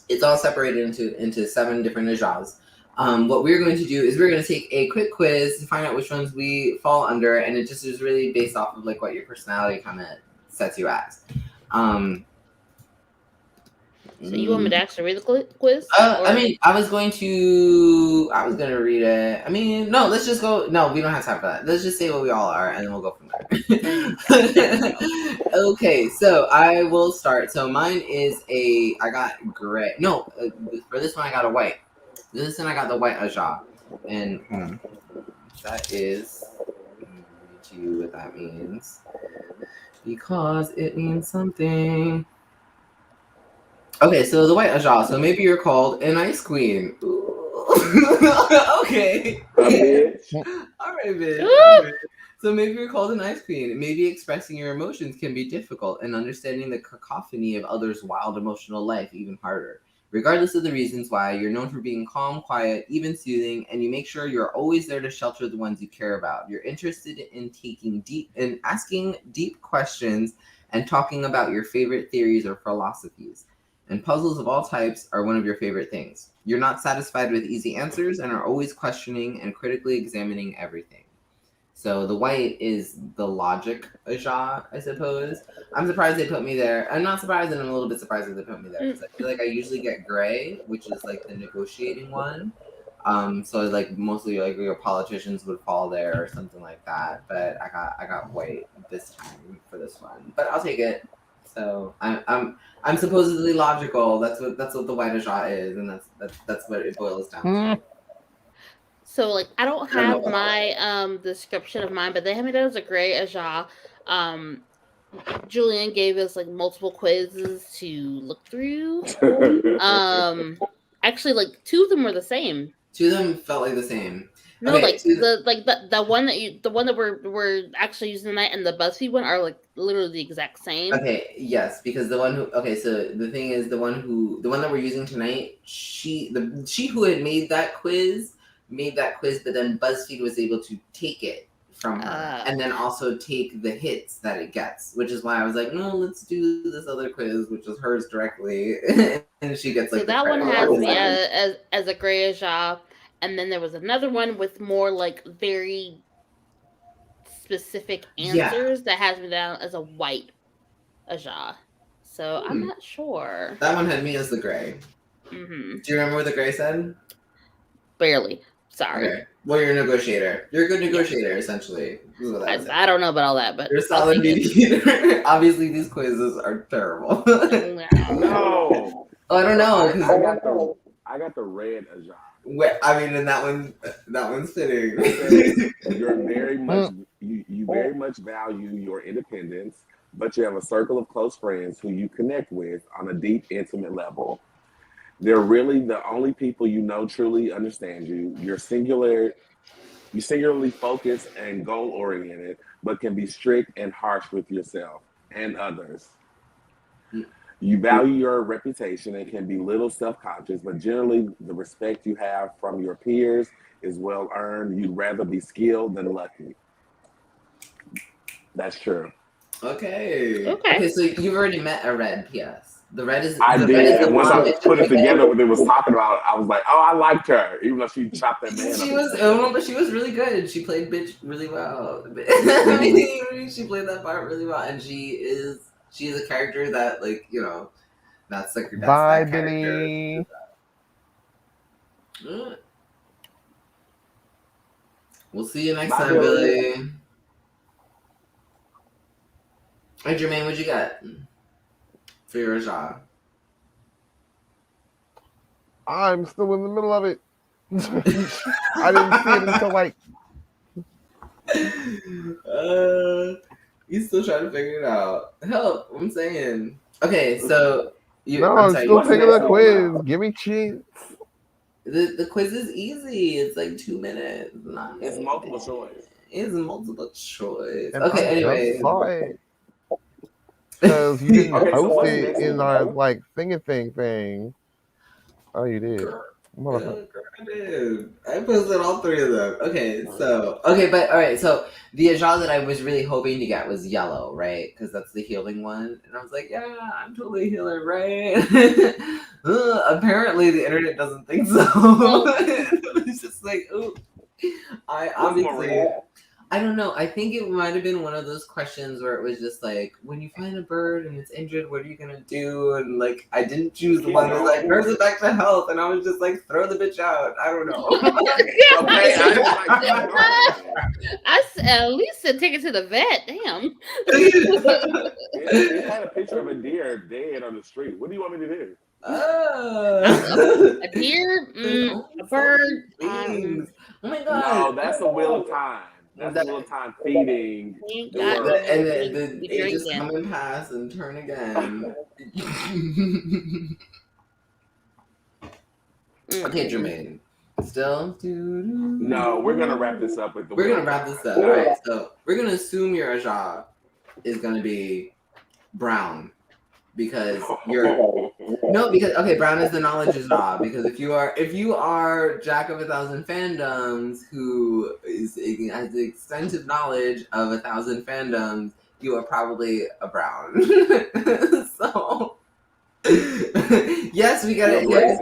it's all separated into 7 different Ajaz. What we're going to do is we're going to take a quick quiz to find out which ones we fall under, and it just is really based off of like what your personality kind of sets you as. So you want me to actually read the quiz? I was going to read it. I mean, no, let's just go. No, we don't have time for that. Let's just say what we all are, and then we'll go from there. Okay, so I will start. So mine is I got gray. No, for this one I got a white. This time I got the white Aja, and that is. Let me read to you what that means because it means something. Okay, so the white Aja. So maybe you're called an ice queen. Okay. A bitch. All right, bitch. All right. So maybe you're called an ice queen. Maybe expressing your emotions can be difficult, and understanding the cacophony of others' wild emotional life even harder. Regardless of the reasons why, you're known for being calm, quiet, even soothing, and you make sure you're always there to shelter the ones you care about. You're interested in asking deep questions and talking about your favorite theories or philosophies. And puzzles of all types are one of your favorite things. You're not satisfied with easy answers and are always questioning and critically examining everything. So the white is the logic Aja, I suppose. I'm surprised they put me there. I'm not surprised, and I'm a little bit surprised that they put me there because I feel like I usually get gray, which is like the negotiating one. So like mostly like your politicians would fall there or something like that. But I got white this time for this one. But I'll take it. So I'm supposedly logical. That's what the white Aja is, and that's what it boils down to. So like I don't have my description of mine, but they have me down as a gray Aja. Julian gave us like multiple quizzes to look through. Actually, like 2 of them were the same. 2 of them felt like the same. No, okay, like the one that we're actually using tonight and the BuzzFeed one are like literally the exact same. Okay, yes, because the one who so the thing is the one that we're using tonight, she who had made that quiz, but then BuzzFeed was able to take it from her and then also take the hits that it gets, which is why I was like, no, let's do this other quiz, which is hers directly, and she gets like. So that one has me as a gray Aja. And then there was another one with more like very specific answers that has me down as a white Aja. So I'm not sure. That one had me as the gray. Mm-hmm. Do you remember what the gray said? Barely. Sorry. Okay. Well, you're a negotiator. You're a good negotiator, essentially. I don't know about all that, but you're a solid mediator. Obviously, these quizzes are terrible. No. Oh, I don't know. I got the red Aja. I mean, and that one's fitting. You're very much you very much value your independence, but you have a circle of close friends who you connect with on a deep, intimate level. They're really the only people you know truly understand you. You're singularly focused and goal oriented, but can be strict and harsh with yourself and others. You value your reputation and can be a little self-conscious, but generally the respect you have from your peers is well earned. You'd rather be skilled than lucky. That's true. Okay, so you've already met a red PS. The red is. I did. And once I put it together, what they was talking about, I was like, "Oh, I liked her," even though she chopped that man. But she was really good. She played bitch really well. I mean, she played that part really well, and she's a character that, like, you know, that's like bye, Billy. We'll see you next time, Billy. Hey, Jermaine, what'd you got for your Aja? I'm still in the middle of it. I didn't see it until like. You still trying to figure it out. Help! I'm saying. Okay, so I'm still taking the quiz. Give me chance. The quiz is easy. It's like 2 minutes. It's multiple choice. It's multiple choice. And okay, anyway. I saw it. Because you didn't post it in our like thing. Oh, you did. I did. I posted all 3 of them. Okay, but all right. So the Aja that I was really hoping to get was yellow, right? Because that's the healing one, and I was like, yeah, I'm totally a healer, right? Apparently, the internet doesn't think so. It's just like, oh, I obviously. I don't know. I think it might have been one of those questions where it was just like, when you find a bird and it's injured, what are you gonna do? And like, I didn't choose the one that was like, nurse it back to health, and I was just like, throw the bitch out. I don't know. At least take it to the vet. Damn. It had a picture of a deer dead on the street. What do you want me to do? A deer, a bird. Wings. Oh my No, god. that's the Wheel of Time. That's the Wheel of Time feeding the world. And the ages come and pass and turn again. Okay, Jermaine. Still? No, we're gonna wrap this up with the. We're gonna wrap this up. All right. So we're gonna assume your Aja is gonna be brown because you're brown is the knowledge Aja because if you are Jack of 1,000 fandoms who has extensive knowledge of 1,000 fandoms, you are probably a brown. So yes, we got it. Yes.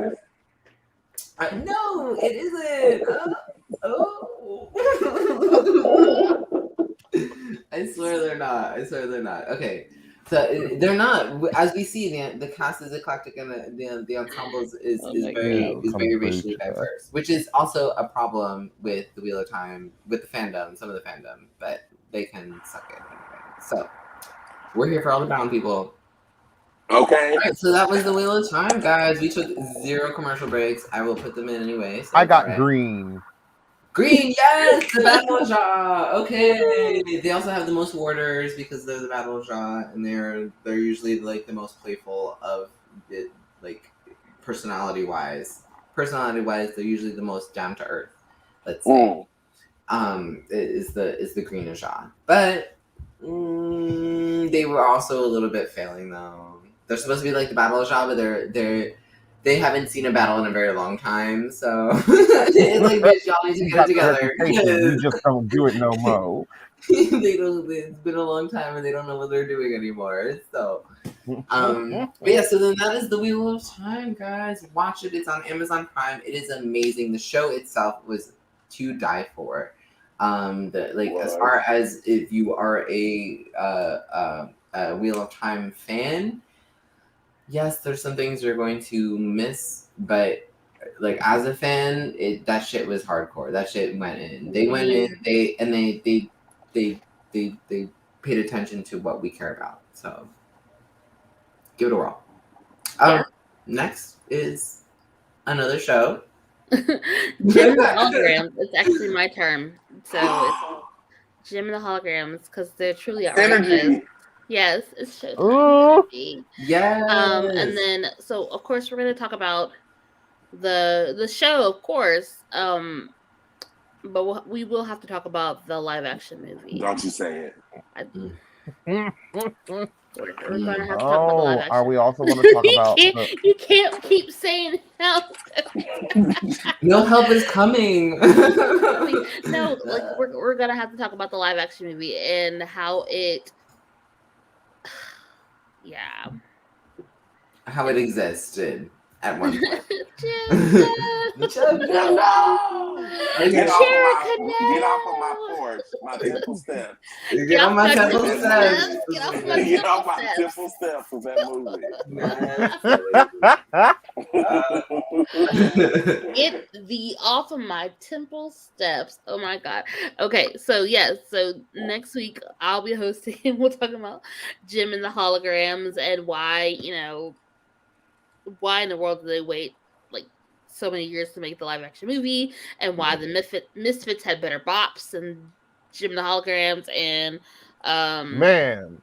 No, it isn't. I swear they're not. Okay, so they're not. As we see, the cast is eclectic and the ensembles is very racially diverse, which is also a problem with the Wheel of Time with the fandom, some of the fandom, but they can suck it anyway. So we're here for all the brown people. Okay. All right, so that was the Wheel of Time, guys. We took 0 commercial breaks. I will put them in anyway. So I got green. Green, yes, the Battle Jaw. Okay, they also have the most warders because they're the Battle Jaw, and they're usually like the most playful of it, like personality wise. They're usually the most down to earth. Let's say, is the Green Jaw, but they were also a little bit failing though. They're supposed to be like the Battle Jaw, but they haven't seen a battle in a very long time, so it's like, bitch, y'all need to get it together. You just don't do it no more. It's been a long time and they don't know what they're doing anymore. So, but yeah, so then that is the Wheel of Time, guys. Watch it. It's on Amazon Prime. It is amazing. The show itself was to die for. As far as if you are a Wheel of Time fan. Yes, there's some things you're going to miss, but like as a fan, that shit was hardcore. That shit went in. They went in. They paid attention to what we care about. So give it a whirl. Next is another show. Gem and the Holograms. It's actually my term. So it's Gem and the Holograms because they're truly outrageous. Yes, it's Showtime. Yes. And then, so of course, we're going to talk about the show, of course. But we will have to talk about the live action movie. Don't you say it. We're going to have to talk about the live action. Are we also going to talk about? You can't keep saying help. No help is coming. No, like we're going to have to talk about the live action movie and how it. Yeah. How it existed at one point. Get off of my porch, my temple steps. Get off my temple steps. Get off my temple steps of that movie. Get the off of my temple steps. Oh my god. Okay, so yes, so next week I'll be hosting and we'll talk about Gem and the Holograms and why in the world did they wait like so many years to make the live action movie, and why the Misfits had better bops than Gem and the Holograms, and man,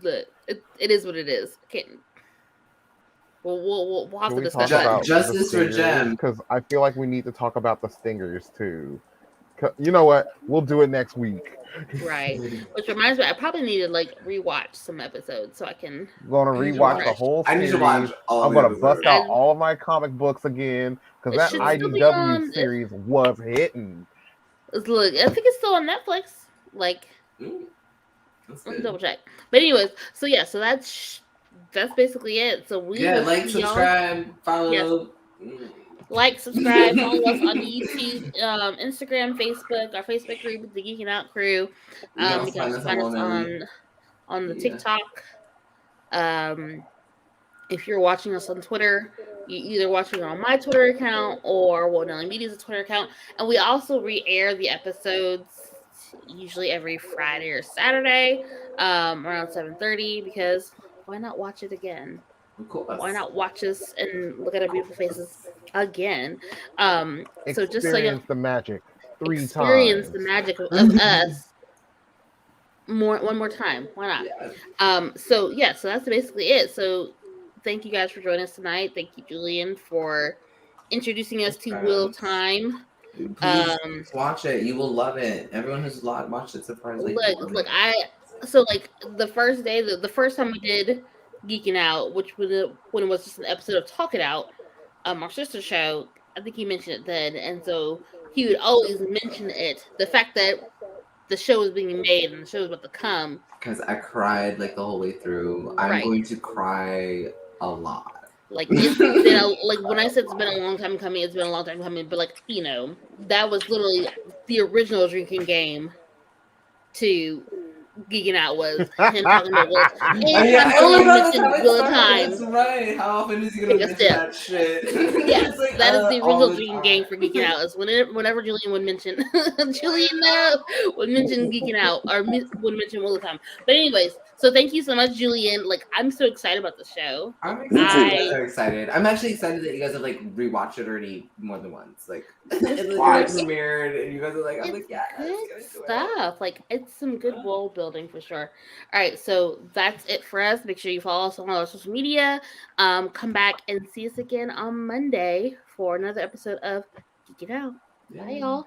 it is what it is. We'll have to discuss that. Justice for Gem, because I feel like we need to talk about the stingers too. You know what? We'll do it next week. Right. Which reminds me, I probably need to rewatch some episodes so I can. I'm gonna rewatch the whole series. I need to watch all. I'm gonna bust out all of my comic books again because that IDW series was hitting. Look, I think it's still on Netflix. Let me double check. But anyways, so that's basically it. So we subscribe, follow. Yes. Like, subscribe, follow us on YouTube, Instagram, Facebook, our Facebook group, the Geekin Out crew. You can also find us on the TikTok. If you're watching us on Twitter, you're either watching on my Twitter account or Nelly Media's Twitter account. And we also re-air the episodes usually every Friday or Saturday around 7:30 because why not watch it again? Of course. why not watch us and look at our beautiful faces again? So just so you Experience the magic 3 experience times. the magic of us one more time. Why not? Yeah. So that's basically it. So thank you guys for joining us tonight. Thank you, Julian, for introducing us to Wheel of Time. Please watch it. You will love it. Everyone who's watched it so far is like, Look, the first day, the first time we did Geeking Out, which when it was just an episode of Talk It Out, our sister show, I think he mentioned it then, and so he would always mention it. The fact that the show is being made and the show is about to come. Because I cried like the whole way through. I'm going to cry a lot. Like it's been like when I said it's been a long time coming, it's been a long time coming. But like that was literally the original drinking game to Geeking Out was him talking about Will. Will Time. That's right. How often is he gonna mention that shit? Yes, like, that is the original drinking game for Geeking Out. Is whenever Julian would mention would mention Geeking Out or would mention Will Time. But anyways, so thank you so much, Julian. Like I'm so excited about the show. I'm so excited. I'm actually excited that you guys have like rewatched it already more than once. Like it like premiered and you guys are like, I'm like, yeah, good stuff. Like it's some good world building for sure. All right, so that's it for us. Make sure you follow us on all our social media. Come back and see us again on Monday for another episode of Geek It Out. Bye, y'all.